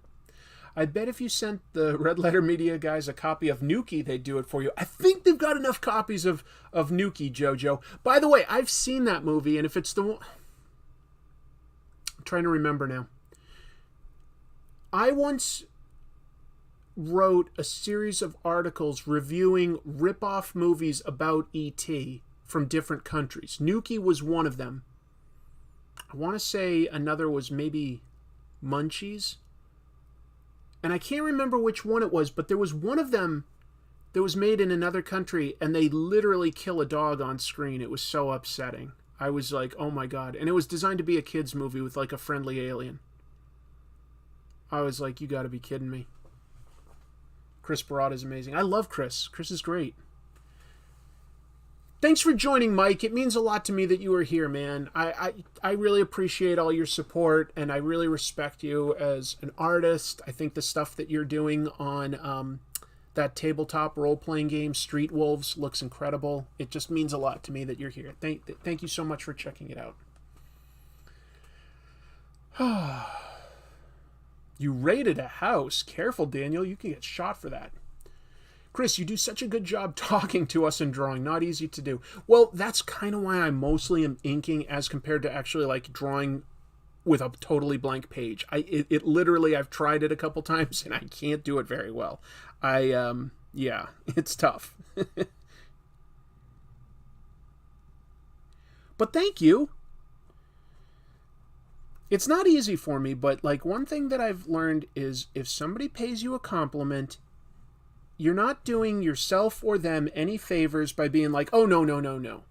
I bet if you sent the Red Letter Media guys a copy of Nuki, they'd do it for you. I think they've got enough copies of Nuki, Jojo. By the way, I've seen that movie, and if it's the one... I'm trying to remember now. I once wrote a series of articles reviewing rip-off movies about E.T. from different countries. Nuki was one of them. I want to say another was maybe Munchies. And I can't remember which one it was, but there was one of them that was made in another country, and they literally kill a dog on screen. It was so upsetting. I was like, oh my god. And it was designed to be a kid's movie with a friendly alien. I was like, you gotta be kidding me. Chris Barada is amazing. I love Chris. Chris is great. Thanks for joining, Mike. It means a lot to me that you are here, man. I really appreciate all your support, and I really respect you as an artist. I think the stuff that you're doing on that tabletop role-playing game, Street Wolves, looks incredible. It just means a lot to me that you're here. Thank you so much for checking it out. You raided a house. Careful, Daniel. You can get shot for that. Chris, you do such a good job talking to us and drawing. Not easy to do. Well, that's kind of why I mostly am inking as compared to actually like drawing with a totally blank page. It literally, I've tried it a couple times and I can't do it very well. Yeah, it's tough. But thank you. It's not easy for me, but like one thing that I've learned is if somebody pays you a compliment, you're not doing yourself or them any favors by being like, oh, no.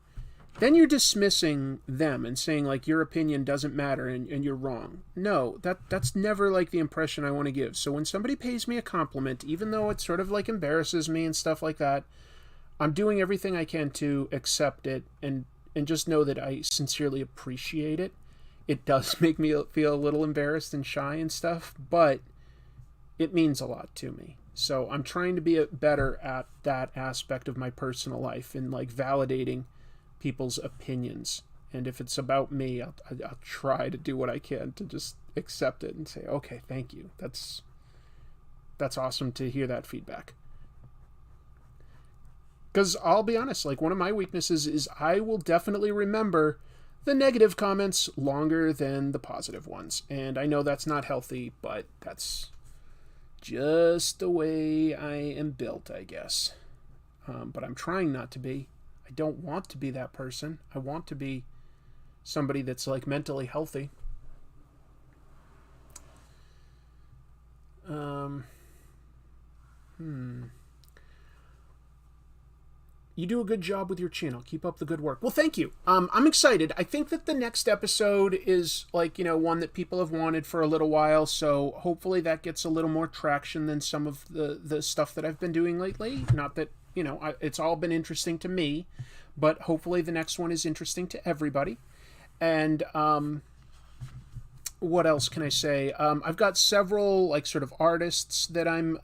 Then you're dismissing them and saying, like, your opinion doesn't matter and you're wrong. No, that's never, like, the impression I want to give. So when somebody pays me a compliment, even though it sort of, like, embarrasses me and stuff like that, I'm doing everything I can to accept it and just know that I sincerely appreciate it. It does make me feel a little embarrassed and shy and stuff, but it means a lot to me. So I'm trying to be better at that aspect of my personal life and like validating people's opinions. And if it's about me, I'll try to do what I can to just accept it and say, okay, thank you. That's awesome to hear that feedback. Because I'll be honest, like one of my weaknesses is I will definitely remember the negative comments longer than the positive ones. And I know that's not healthy, but that's just the way I am built, I guess. But I'm trying not to be. I don't want to be that person. I want to be somebody that's like mentally healthy. You do a good job with your channel. Keep up the good work. Well, thank you. I'm excited. I think that the next episode is like, one that people have wanted for a little while. So hopefully that gets a little more traction than some of the stuff that I've been doing lately. Not that, it's all been interesting to me, but hopefully the next one is interesting to everybody. And what else can I say? I've got several like sort of artists that I'm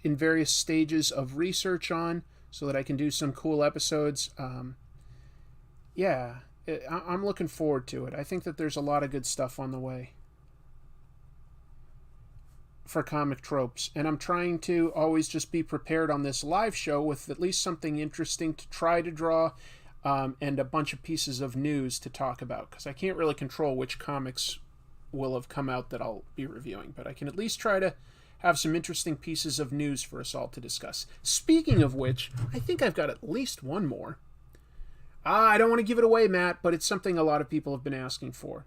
in various stages of research on, so that I can do some cool episodes. I'm looking forward to it. I think that there's a lot of good stuff on the way for comic tropes. And I'm trying to always just be prepared on this live show with at least something interesting to try to draw and a bunch of pieces of news to talk about. Because I can't really control which comics will have come out that I'll be reviewing. But I can at least try to have some interesting pieces of news for us all to discuss. Speaking of which, I think I've got at least one more. I don't want to give it away, Matt, but it's something a lot of people have been asking for.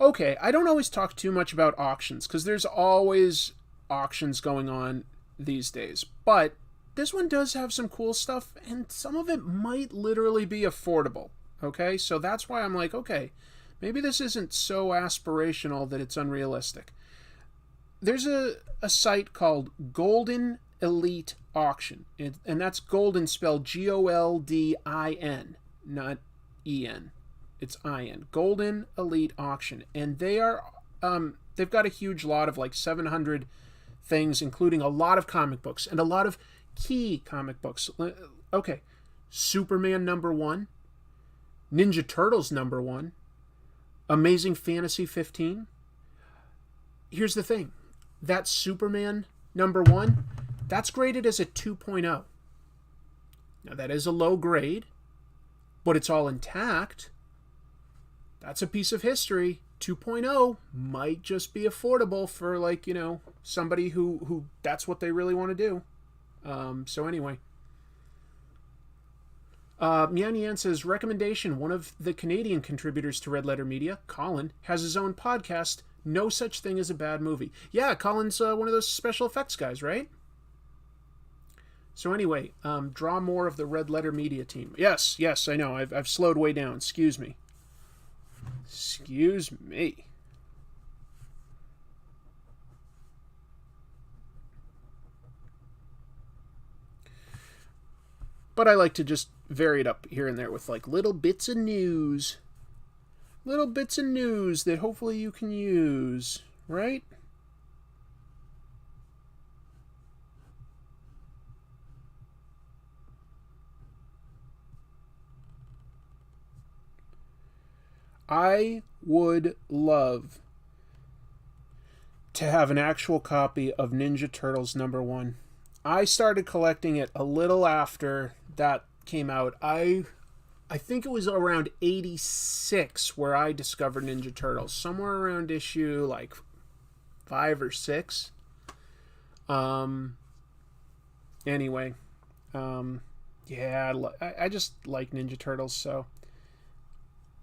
Okay, I don't always talk too much about auctions, because there's always auctions going on these days. But this one does have some cool stuff, and some of it might literally be affordable. Okay, so that's why I'm like, okay, maybe this isn't so aspirational that it's unrealistic. There's a site called Golden Elite Auction, and that's Golden spelled Goldin, not En. It's In. Golden Elite Auction, and they are they've got a huge lot of like 700 things, including a lot of comic books and a lot of key comic books. Okay, Superman #1, Ninja Turtles #1, Amazing Fantasy 15. Here's the thing. That Superman #1, that's graded as a 2.0. Now, that is a low grade, but it's all intact. That's a piece of history. 2.0 might just be affordable for, like, somebody who that's what they really want to do. So anyway. Mian Yan says, recommendation, one of the Canadian contributors to Red Letter Media, Colin, has his own podcast, No Such Thing as a Bad Movie. Yeah, Colin's one of those special effects guys, right? So anyway, draw more of the Red Letter Media team. Yes, I know. I've slowed way down. Excuse me. Excuse me. But I like to just vary it up here and there with like little bits of news. Little bits of news that hopefully you can use, right? I would love to have an actual copy of Ninja Turtles #1. I started collecting it a little after that came out. I think it was around 86 where I discovered Ninja Turtles. Somewhere around issue like 5 or 6. Anyway. Yeah, I just like Ninja Turtles, so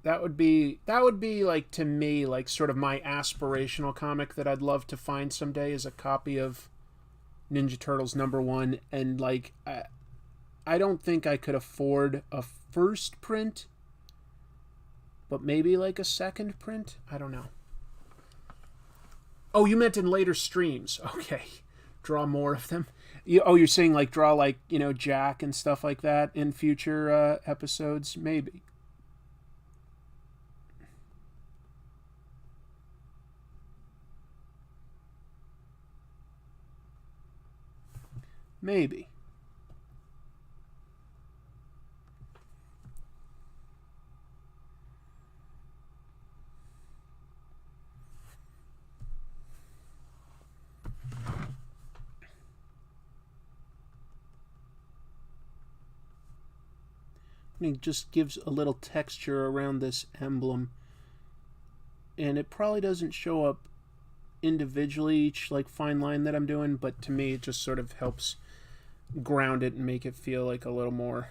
that would be like, to me, like sort of my aspirational comic that I'd love to find someday, is a copy of Ninja Turtles #1. And like I don't think I could afford a first print, but maybe like a second print. I don't know. Oh, you meant in later streams. Okay. Draw more of them. You're saying like draw like, Jack and stuff like that in future episodes? Maybe. Maybe. And it just gives a little texture around this emblem. And it probably doesn't show up individually, each like fine line that I'm doing, but to me it just sort of helps ground it and make it feel like a little more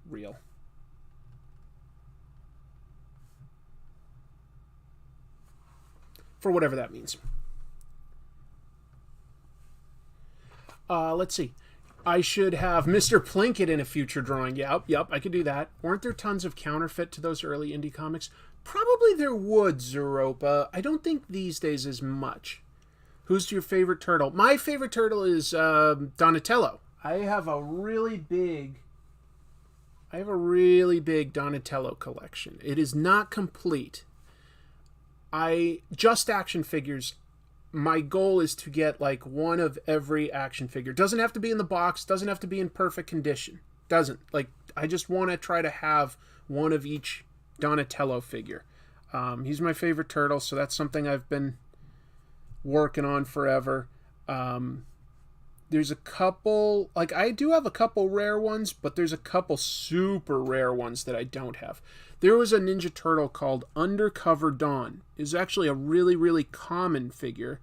real. For whatever that means. Let's see. I should have Mr. Plinkett in a future drawing. Yep, I could do that. Weren't there tons of counterfeit to those early indie comics? Probably there would, Zeropa. I don't think these days as much. Who's your favorite turtle? My favorite turtle is Donatello. I have a really big Donatello collection. It is not complete. Just action figures. My goal is to get like one of every action figure. Doesn't have to be in the box. Doesn't have to be in perfect condition. Doesn't. Like, I just want to try to have one of each Donatello figure. He's my favorite turtle, so that's something I've been working on forever. There's a couple, like I do have a couple rare ones, but there's a couple super rare ones that I don't have. There was a Ninja Turtle called Undercover Dawn. It's actually a really, really common figure.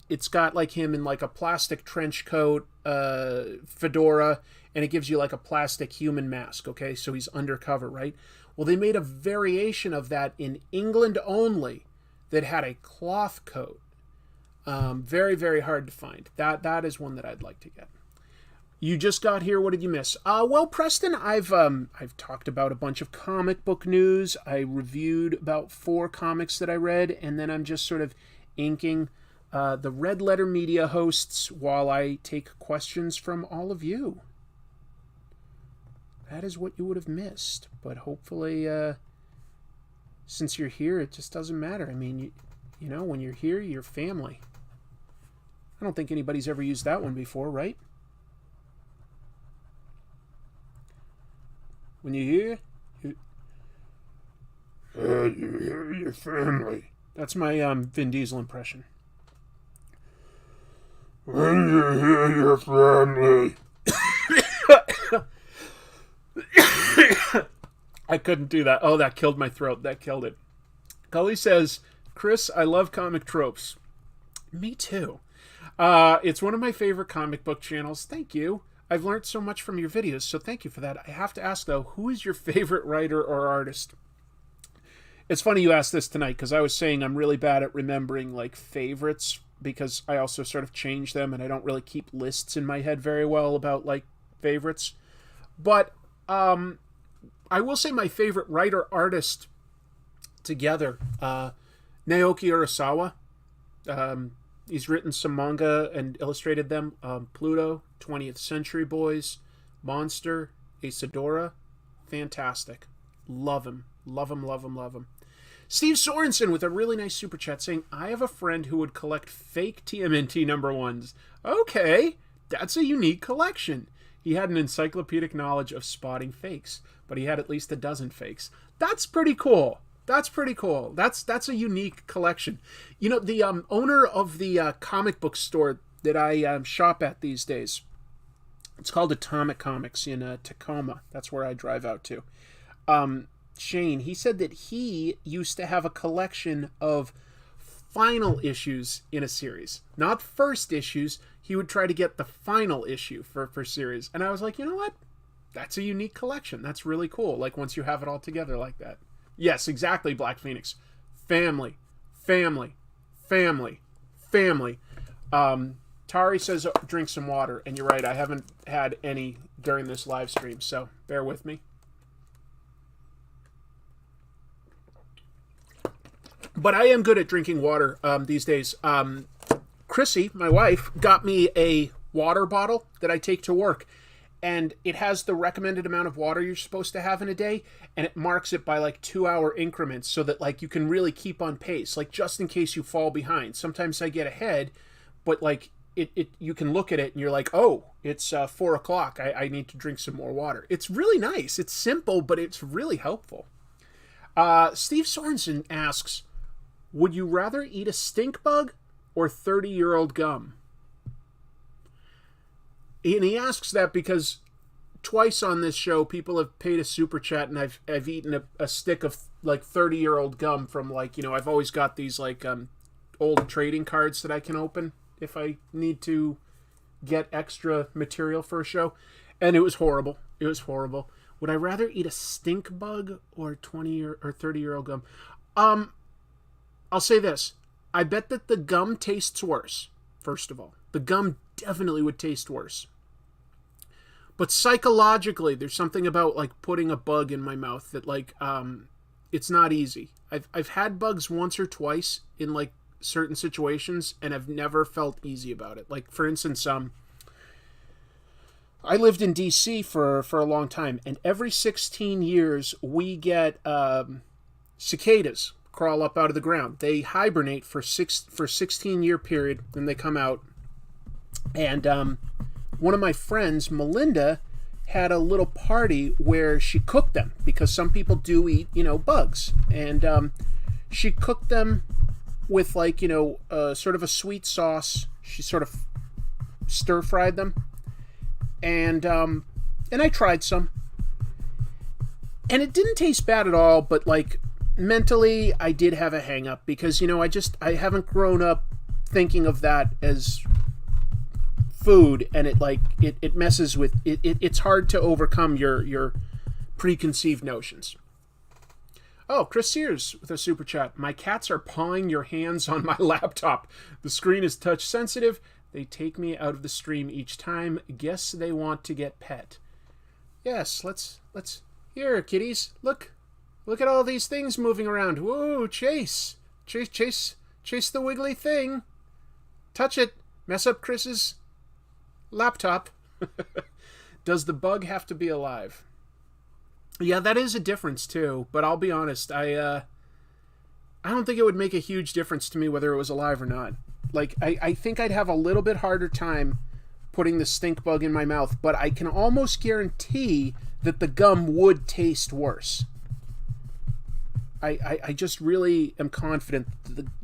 It's got like him in like a plastic trench coat, fedora, and it gives you like a plastic human mask, okay? So he's undercover, right? Well, they made a variation of that in England only that had a cloth coat. Very, very hard to find. That is one that I'd like to get. You just got here. What did you miss? Well, Preston, I've talked about a bunch of comic book news. I reviewed about 4 comics that I read, and then I'm just sort of inking the Red Letter Media hosts while I take questions from all of you. That is what you would have missed. But hopefully, since you're here, it just doesn't matter. I mean, you know, when you're here, you're family. I don't think anybody's ever used that one before, right? When you're here, you hear your family. That's my Vin Diesel impression. When you hear your family. I couldn't do that. Oh, that killed my throat. That killed it. Cully says, Chris, I love comic tropes. Me too. It's one of my favorite comic book channels. Thank you. I've learned so much from your videos, so thank you for that. I have to ask, though, who is your favorite writer or artist? It's funny you asked this tonight, because I was saying I'm really bad at remembering, like, favorites, because I also sort of change them, and I don't really keep lists in my head very well about, like, favorites. But I will say my favorite writer-artist together, Naoki Urasawa. He's written some manga and illustrated them. Pluto, 20th Century Boys, Monster, Asadora, fantastic. Love him. Love him, love him, love him. Steve Sorensen with a really nice super chat saying, I have a friend who would collect fake TMNT number ones. Okay, that's a unique collection. He had an encyclopedic knowledge of spotting fakes, but he had at least a dozen fakes. That's pretty cool. That's pretty cool. That's a unique collection. You know, the owner of the comic book store that I shop at these days, it's called Atomic Comics in Tacoma. That's where I drive out to. Shane, he said that he used to have a collection of final issues in a series. Not first issues. He would try to get the final issue for series. And I was like, you know what? That's a unique collection. That's really cool. Like, once you have it all together like that. Yes, exactly, Black Phoenix. Family. Family. Family. Family. Tari says drink some water. And you're right, I haven't had any during this live stream. So, bear with me. But I am good at drinking water these days. Chrissy, my wife, got me a water bottle that I take to work. And it has the recommended amount of water you're supposed to have in a day. And it marks it by like 2-hour increments so that like you can really keep on pace. Like just in case you fall behind. Sometimes I get ahead, but like you can look at it and you're like, oh, it's 4 o'clock. I need to drink some more water. It's really nice. It's simple, but it's really helpful. Steve Sorensen asks, would you rather eat a stink bug or 30-year-old gum? And he asks that because twice on this show, people have paid a super chat, and I've eaten a stick of like 30-year-old gum from like, you know, I've always got these like old trading cards that I can open if I need to get extra material for a show, and it was horrible. It was horrible. Would I rather eat a stink bug or 30-year-old gum? I'll say this. I bet that the gum tastes worse, first of all. The gum definitely would taste worse. But psychologically, there's something about like putting a bug in my mouth that like it's not easy. I've had bugs once or twice in like certain situations, and I've never felt easy about it. Like for instance, I lived in DC for a long time, and every 16 years we get cicadas crawl up out of the ground. They hibernate for 16-year period, then they come out. And one of my friends, Melinda, had a little party where she cooked them, because some people do eat, you know, bugs. And she cooked them with like, you know, sort of a sweet sauce. She sort of stir-fried them. And I tried some. And it didn't taste bad at all, but like mentally I did have a hang up because, you know, I haven't grown up thinking of that as food, and it messes with it. It's hard to overcome your preconceived notions. Oh, Chris Sears with a super chat. My cats are pawing your hands on my laptop. The screen is touch sensitive. They take me out of the stream each time. Guess they want to get pet. Yes, let's here, kitties. Look at all these things moving around. Whoa, chase the wiggly thing. Touch it. Mess up Chris's laptop. Does the bug have to be alive? Yeah, that is a difference too, but I'll be honest, I don't think it would make a huge difference to me whether it was alive or not. Like, I think I'd have a little bit harder time putting the stink bug in my mouth, but I can almost guarantee that the gum would taste worse. I just really am confident,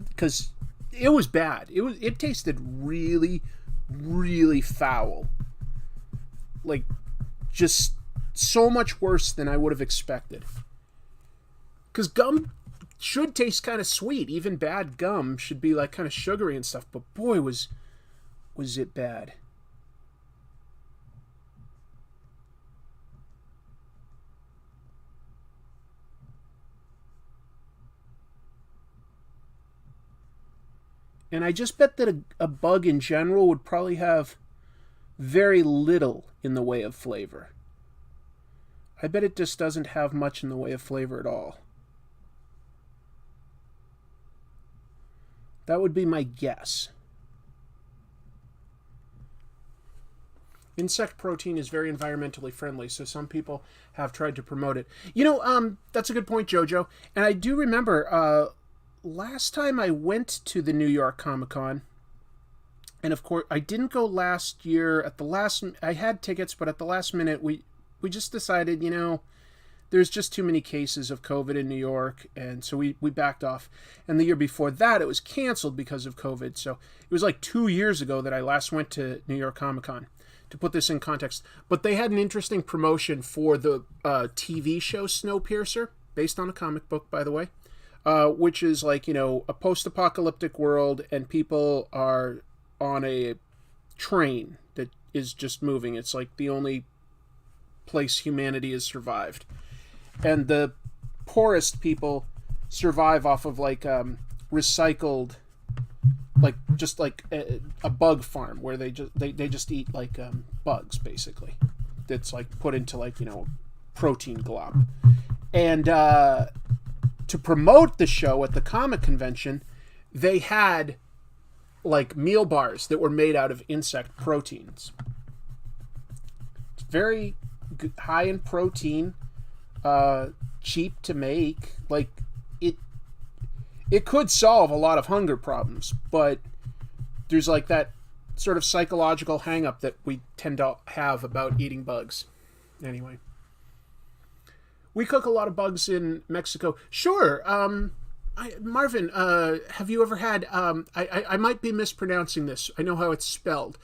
because it was bad. It tasted really, really foul. Like, just so much worse than I would have expected. Because gum should taste kind of sweet. Even bad gum should be like kind of sugary and stuff. But boy, was it bad. And I just bet that a bug in general would probably have very little in the way of flavor. I bet it just doesn't have much in the way of flavor at all. That would be my guess. Insect protein is very environmentally friendly, so some people have tried to promote it. That's a good point, Jojo. And I do remember last time I went to the New York Comic Con, and of course I didn't go last year. I had tickets, but at the last minute we just decided, there's just too many cases of COVID in New York, and so we backed off. And the year before that, it was canceled because of COVID. So it was like 2 years ago that I last went to New York Comic Con, to put this in context. But they had an interesting promotion for the TV show Snowpiercer, based on a comic book, by the way, which is like, a post-apocalyptic world, and people are on a train that is just moving. It's like the only place humanity has survived. And the poorest people survive off of like recycled, like just like a bug farm where they just eat like bugs, basically. That's like put into like, protein glob. And to promote the show at the comic convention, they had like meal bars that were made out of insect proteins. It's very high in protein, cheap to make. Like it could solve a lot of hunger problems, but there's like that sort of psychological hang-up that we tend to have about eating bugs. Anyway, we cook a lot of bugs in Mexico. Sure. Marvin, have you ever had, I might be mispronouncing this. I know how it's spelled.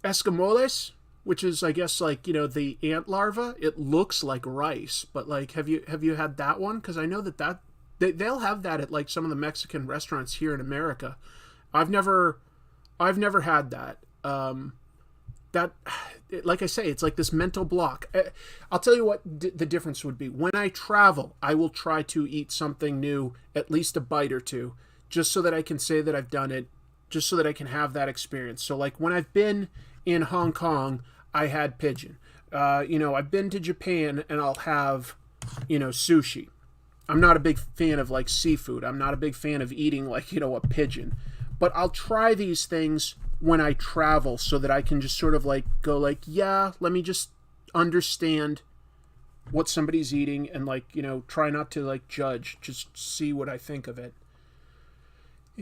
Escamoles, which is, I guess, like, the ant larva. It looks like rice, but like, have you had that one? Because I know that they'll have that at like some of the Mexican restaurants here in America. I've never had that. Like I say, it's like this mental block. I'll tell you what the difference would be. When I travel, I will try to eat something new, at least a bite or two, just so that I can say that I've done it, just so that I can have that experience. So like when I've been in Hong Kong, I had pigeon. I've been to Japan and I'll have, sushi. I'm not a big fan of like seafood. I'm not a big fan of eating like, a pigeon. But I'll try these things when I travel so that I can just sort of like go like, yeah, let me just understand what somebody's eating and like, try not to like judge, just see what I think of it.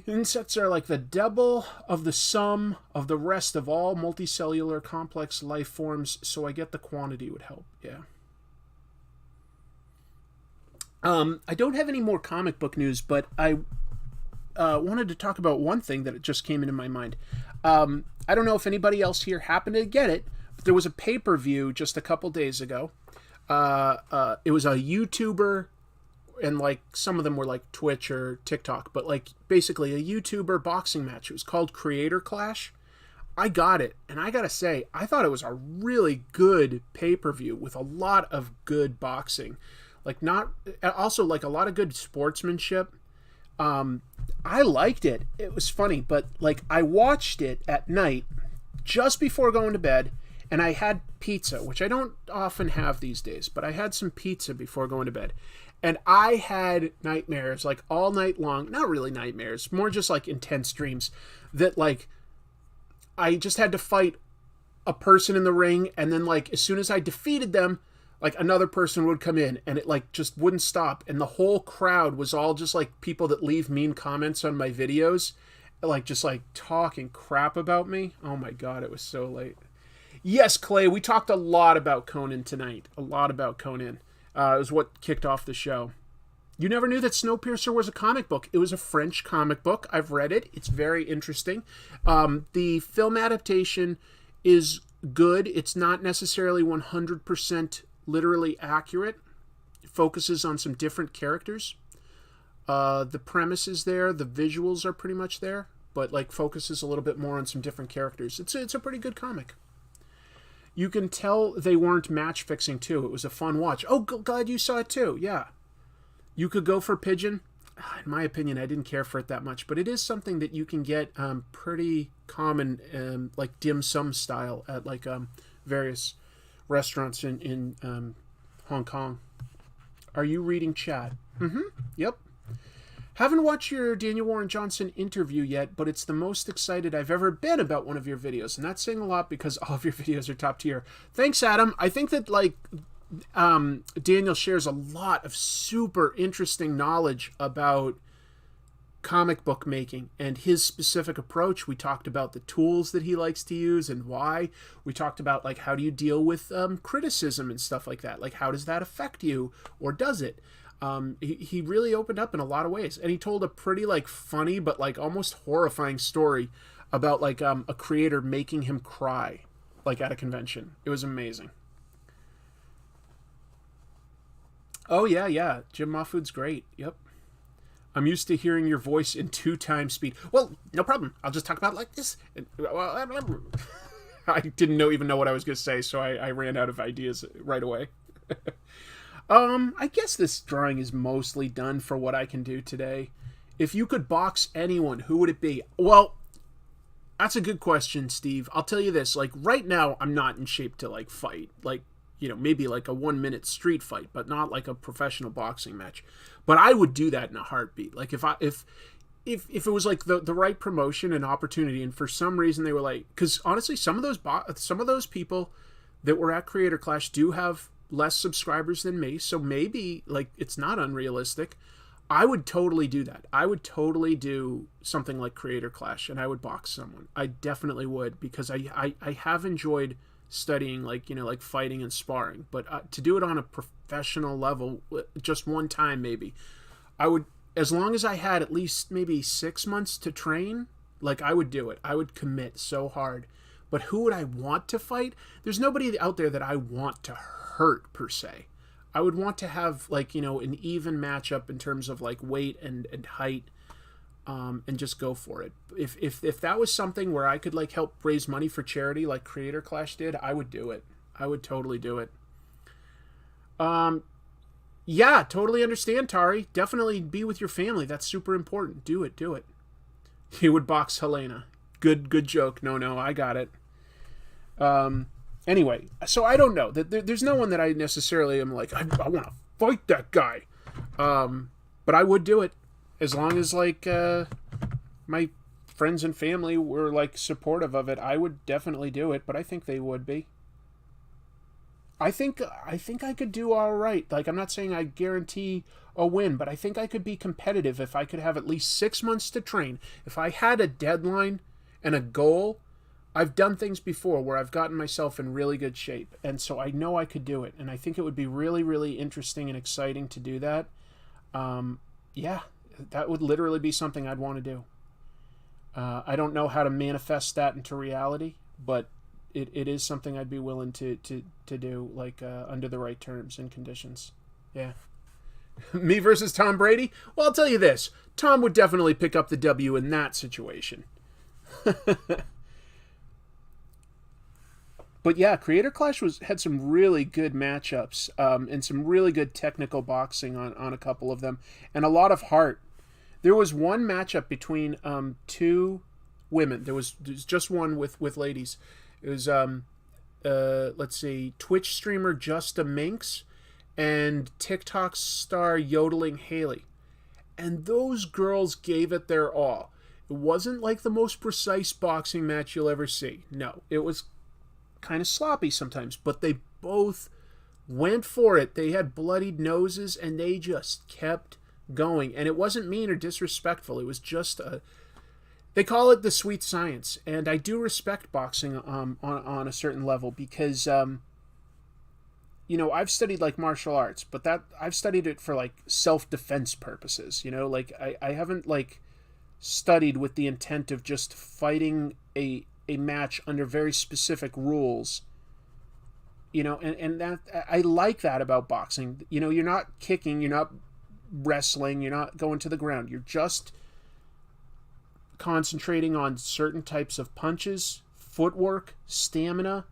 Insects are like the double of the sum of the rest of all multicellular complex life forms, so I get the quantity would help. Yeah. I don't have any more comic book news, but I wanted to talk about one thing that just came into my mind. I don't know if anybody else here happened to get it, but there was a pay-per-view just a couple days ago. It was a YouTuber, and like some of them were like Twitch or TikTok, but like basically a YouTuber boxing match. It was called Creator Clash. I got it, and I gotta say, I thought it was a really good pay-per-view with a lot of good boxing. Also like a lot of good sportsmanship. I liked it. It was funny, but like I watched it at night just before going to bed, and I had pizza, which I don't often have these days, but I had some pizza before going to bed. And I had nightmares like all night long. Not really nightmares, more just like intense dreams that like I just had to fight a person in the ring, and then like as soon as I defeated them, like another person would come in, and it like just wouldn't stop, and the whole crowd was all just like people that leave mean comments on my videos, like just like talking crap about me. Oh my god, it was so late. Yes, Clay, we talked a lot about Conan tonight. A lot about Conan. It was what kicked off the show. You never knew that Snowpiercer was a comic book. It was a French comic book. I've read it. It's very interesting. The film adaptation is good. It's not necessarily 100% literally accurate. It focuses on some different characters. The premise is there. The visuals are pretty much there, but like focuses a little bit more on some different characters. It's a pretty good comic. You can tell they weren't match fixing too. It was a fun watch. Oh, glad you saw it too. Yeah. You could go for pigeon. In my opinion, I didn't care for it that much, but it is something that you can get pretty common, like dim sum style at like various restaurants in Hong Kong. Are you reading chat? Mm-hmm. Yep. Haven't watched your Daniel Warren Johnson interview yet, but it's the most excited I've ever been about one of your videos. And that's saying a lot because all of your videos are top tier. Thanks, Adam. I think that, like, Daniel shares a lot of super interesting knowledge about comic book making and his specific approach. We talked about the tools that he likes to use and why. We talked about, like, how do you deal with criticism and stuff like that? Like, how does that affect you, or does it? He really opened up in a lot of ways, and he told a pretty, like, funny but, like, almost horrifying story about, like, a creator making him cry, like, at a convention. It was amazing. Oh yeah, Jim Mahfood's great. Yep. I'm used to hearing your voice in 2 times speed. Well, no problem. I'll just talk about it like this. I didn't even know what I was going to say, so I ran out of ideas right away. I guess this drawing is mostly done for what I can do today. If you could box anyone, who would it be? Well, that's a good question, Steve. I'll tell you this. Like, right now, I'm not in shape to, like, fight. Like, you know, maybe like a 1-minute street fight, but not like a professional boxing match. But I would do that in a heartbeat. Like, if it was like the right promotion and opportunity, and for some reason they were like, because honestly, some of those people that were at Creator Clash do have less subscribers than me, so maybe, like, it's not unrealistic. I would totally do that. I would totally do something like Creator Clash, and I would box someone. I definitely would, because I have enjoyed studying, like, you know, like fighting and sparring, but to do it on a professional level, just one time maybe, I would, as long as I had at least maybe 6 months to train, like, I would do it. I would commit so hard. But who would I want to fight? There's nobody out there that I want to hurt, per se. I would want to have, like, you know, an even matchup in terms of, like, weight and height, and just go for it. If that was something where I could, like, help raise money for charity like Creator Clash did, I would do it. I would totally do it. Yeah, totally understand, Tari. Definitely be with your family. That's super important. Do it. He would box Helena. Good joke. No, I got it. Anyway, so I don't know. There's no one that I necessarily am like, I want to fight that guy. But I would do it. As long as, like, my friends and family were, like, supportive of it, I would definitely do it, but I think they would be. I think I could do all right. Like, I'm not saying I guarantee a win, but I think I could be competitive if I could have at least 6 months to train. If I had a deadline and a goal, I've done things before where I've gotten myself in really good shape, and so I know I could do it, and I think it would be really, really interesting and exciting to do that. Yeah. That would literally be something I'd want to do. I don't know how to manifest that into reality, but it is something I'd be willing to do, like, under the right terms and conditions. Yeah. Me versus Tom Brady? Well, I'll tell you this. Tom would definitely pick up the W in that situation. But yeah, Creator Clash had some really good matchups, and some really good technical boxing on a couple of them, and a lot of heart. There was one matchup between 2 women. There was just one with ladies. It was let's see, Twitch streamer Justa Minx and TikTok star Yodeling Haley. And those girls gave it their all. It wasn't like the most precise boxing match you'll ever see. No, it was kind of sloppy sometimes, but they both went for it. They had bloodied noses, and they just kept going. And it wasn't mean or disrespectful. It was just they call it the sweet science. And I do respect boxing on a certain level, because you know, I've studied, like, martial arts, but I've studied it for, like, self-defense purposes, you know, like, I haven't, like, studied with the intent of just fighting a match under very specific rules, you know, and that, I like that about boxing. You know, you're not kicking, you're not wrestling, you're not going to the ground, you're just concentrating on certain types of punches, footwork, stamina,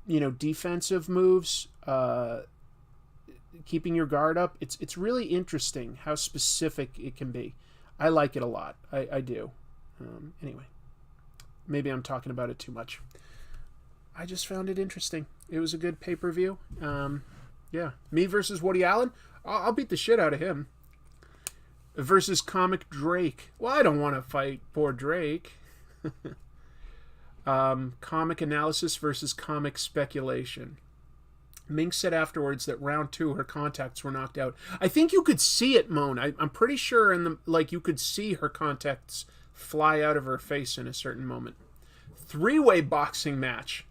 you know, defensive moves, keeping your guard up. It's really interesting how specific it can be. I like it a lot. I do. Anyway, maybe I'm talking about it too much. I just found it interesting. It was a good pay-per-view. Yeah, me versus Woody Allen. I'll beat the shit out of him. versus comic Drake. Well, I don't want to fight poor Drake. Comic analysis versus comic speculation. Mink said afterwards that round 2 her contacts were knocked out. I think you could see it, Moan. I'm pretty sure you could see her contacts fly out of her face in a certain moment. 3-way boxing match.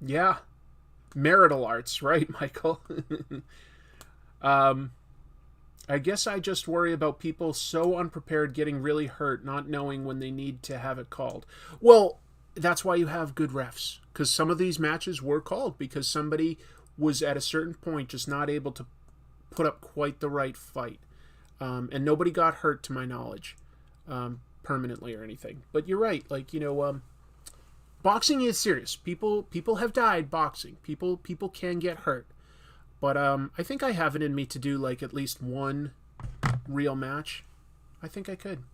Yeah. Marital arts, right, Michael? I guess I just worry about people so unprepared getting really hurt, not knowing when they need to have it called. Well, that's why you have good refs, because some of these matches were called because somebody was at a certain point just not able to put up quite the right fight, and nobody got hurt to my knowledge, permanently or anything. But you're right, boxing is serious. People have died boxing. People can get hurt, but I think I have it in me to do at least one real match. I think I could.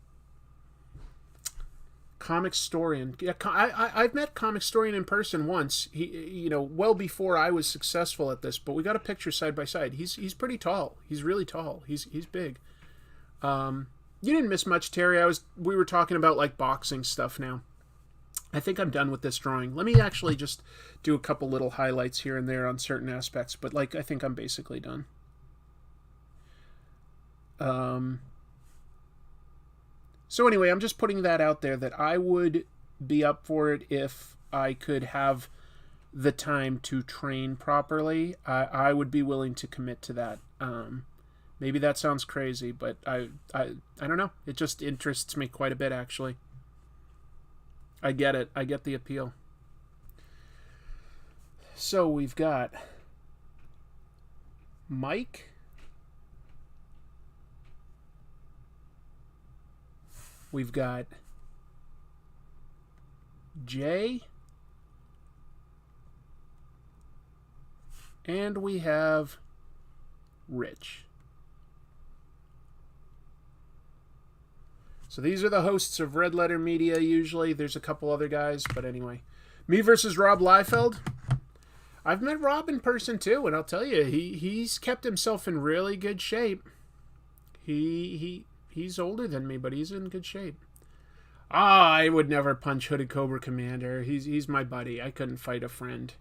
Comic Storian. Yeah, I've met Comic Storian in person once. He, well before I was successful at this. But we got a picture side by side. He's pretty tall. He's really tall. He's big. You didn't miss much, Terry. We were talking about boxing stuff now. I think I'm done with this drawing. Let me actually just do a couple little highlights here and there on certain aspects. But I think I'm basically done. So anyway, I'm just putting that out there that I would be up for it if I could have the time to train properly. I would be willing to commit to that. Maybe that sounds crazy, but I don't know. It just interests me quite a bit, actually. I get it. I get the appeal. So we've got Mike. We've got Jay. And we have Rich. So these are the hosts of Red Letter Media usually. There's a couple other guys, but anyway. Me versus Rob Liefeld. I've met Rob in person too, and I'll tell you, he's kept himself in really good shape. He's older than me, but he's in good shape. I would never punch Hooded Cobra Commander. He's my buddy. I couldn't fight a friend.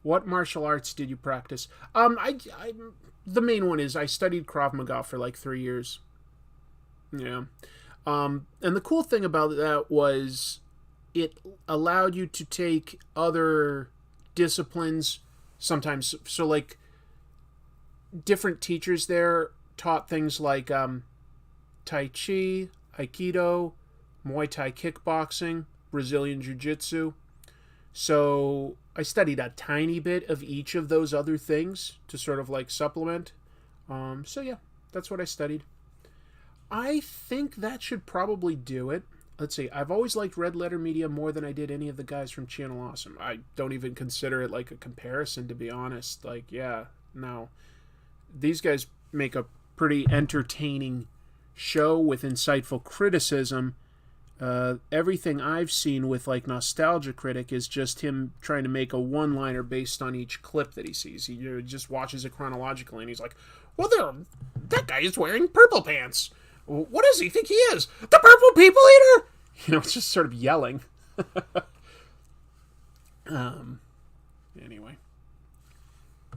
What martial arts did you practice? The main one is I studied Krav Maga for 3 years. Yeah. And the cool thing about that was it allowed you to take other disciplines sometimes. So different teachers there taught things like Tai Chi, Aikido, Muay Thai kickboxing, Brazilian Jiu-Jitsu. So I studied a tiny bit of each of those other things to sort of supplement. So yeah, that's what I studied. I think that should probably do it. Let's see. I've always liked Red Letter Media more than I did any of the guys from Channel Awesome. I don't even consider it a comparison, to be honest. Yeah, no. These guys make a pretty entertaining show with insightful criticism. Everything I've seen with Nostalgia Critic is just him trying to make a one-liner based on each clip that he sees. He just watches it chronologically and he's like, well, that guy is wearing purple pants. What does he think he is? The Purple People Eater? It's just sort of yelling. Anyway.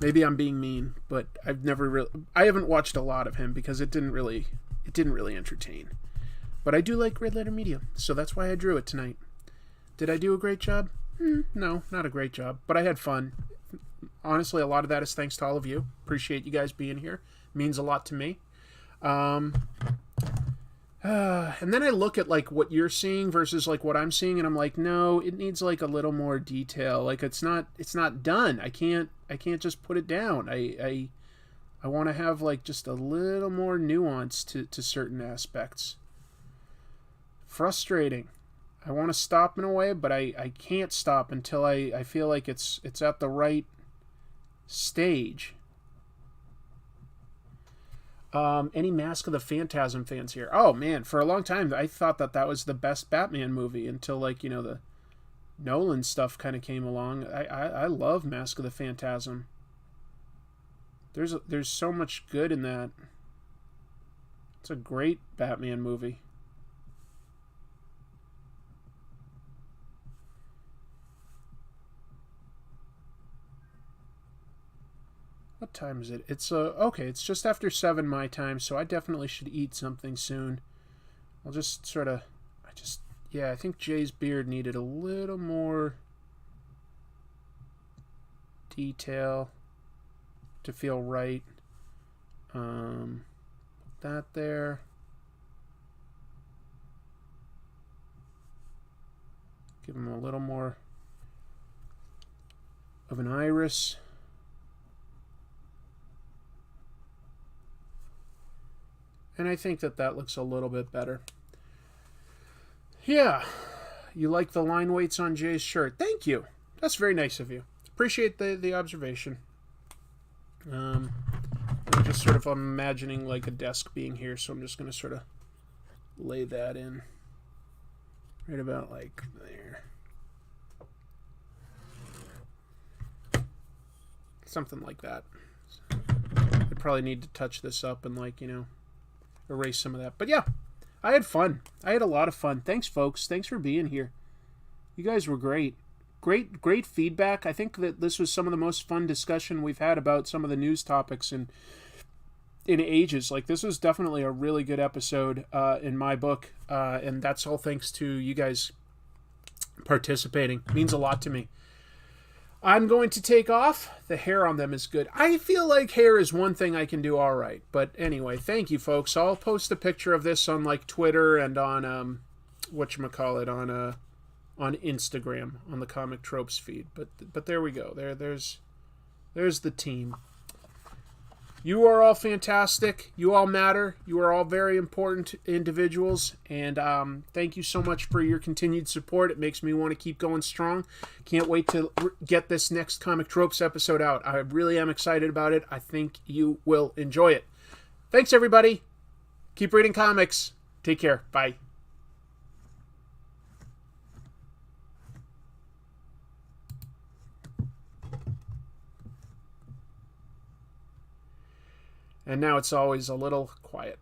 Maybe I'm being mean, but I haven't watched a lot of him because it didn't really entertain. But I do like Red Letter Media, so that's why I drew it tonight. Did I do a great job? No, not a great job, but I had fun. Honestly, a lot of that is thanks to all of you. Appreciate you guys being here. It means a lot to me. And then I look at what you're seeing versus what I'm seeing, and I'm like, no, it needs a little more detail. It's not done. I can't just put it down. I want to have just a little more nuance to certain aspects. Frustrating. I want to stop in a way, but I can't stop until I feel like it's at the right stage. Any Mask of the Phantasm fans here? Oh man, for a long time I thought that was the best Batman movie until the Nolan stuff kind of came along. I love Mask of the Phantasm. There's so much good in that. It's a great Batman movie. What time is it? It's okay, it's just after 7 my time, so I definitely should eat something soon. I'll just sort of yeah, I think Jay's beard needed a little more detail to feel right. That there. Give him a little more of an iris. And I think that looks a little bit better. Yeah. You like the line weights on Jay's shirt. Thank you. That's very nice of you. Appreciate the observation. I'm just sort of imagining like a desk being here, so I'm just going to sort of lay that in. Right about like there. Something like that. I'd probably need to touch this up and like, erase some of that. But yeah, I had fun. I had a lot of fun. Thanks, folks. Thanks for being here. You guys were great. Great feedback. I think that this was some of the most fun discussion we've had about some of the news topics in ages. Like, this was definitely a really good episode in my book. And that's all thanks to you guys participating. It means a lot to me. I'm going to take off. The hair on them is good. I feel like hair is one thing I can do all right. But anyway, thank you, folks. I'll post a picture of this on like Twitter and on whatchamacallit, on Instagram, on the Comic Tropes feed. But there we go. There's the team. You are all fantastic. You all matter. You are all very important individuals. And thank you so much for your continued support. It makes me want to keep going strong. Can't wait to get this next Comic Tropes episode out. I really am excited about it. I think you will enjoy it. Thanks, everybody. Keep reading comics. Take care. Bye. And now it's always a little quiet.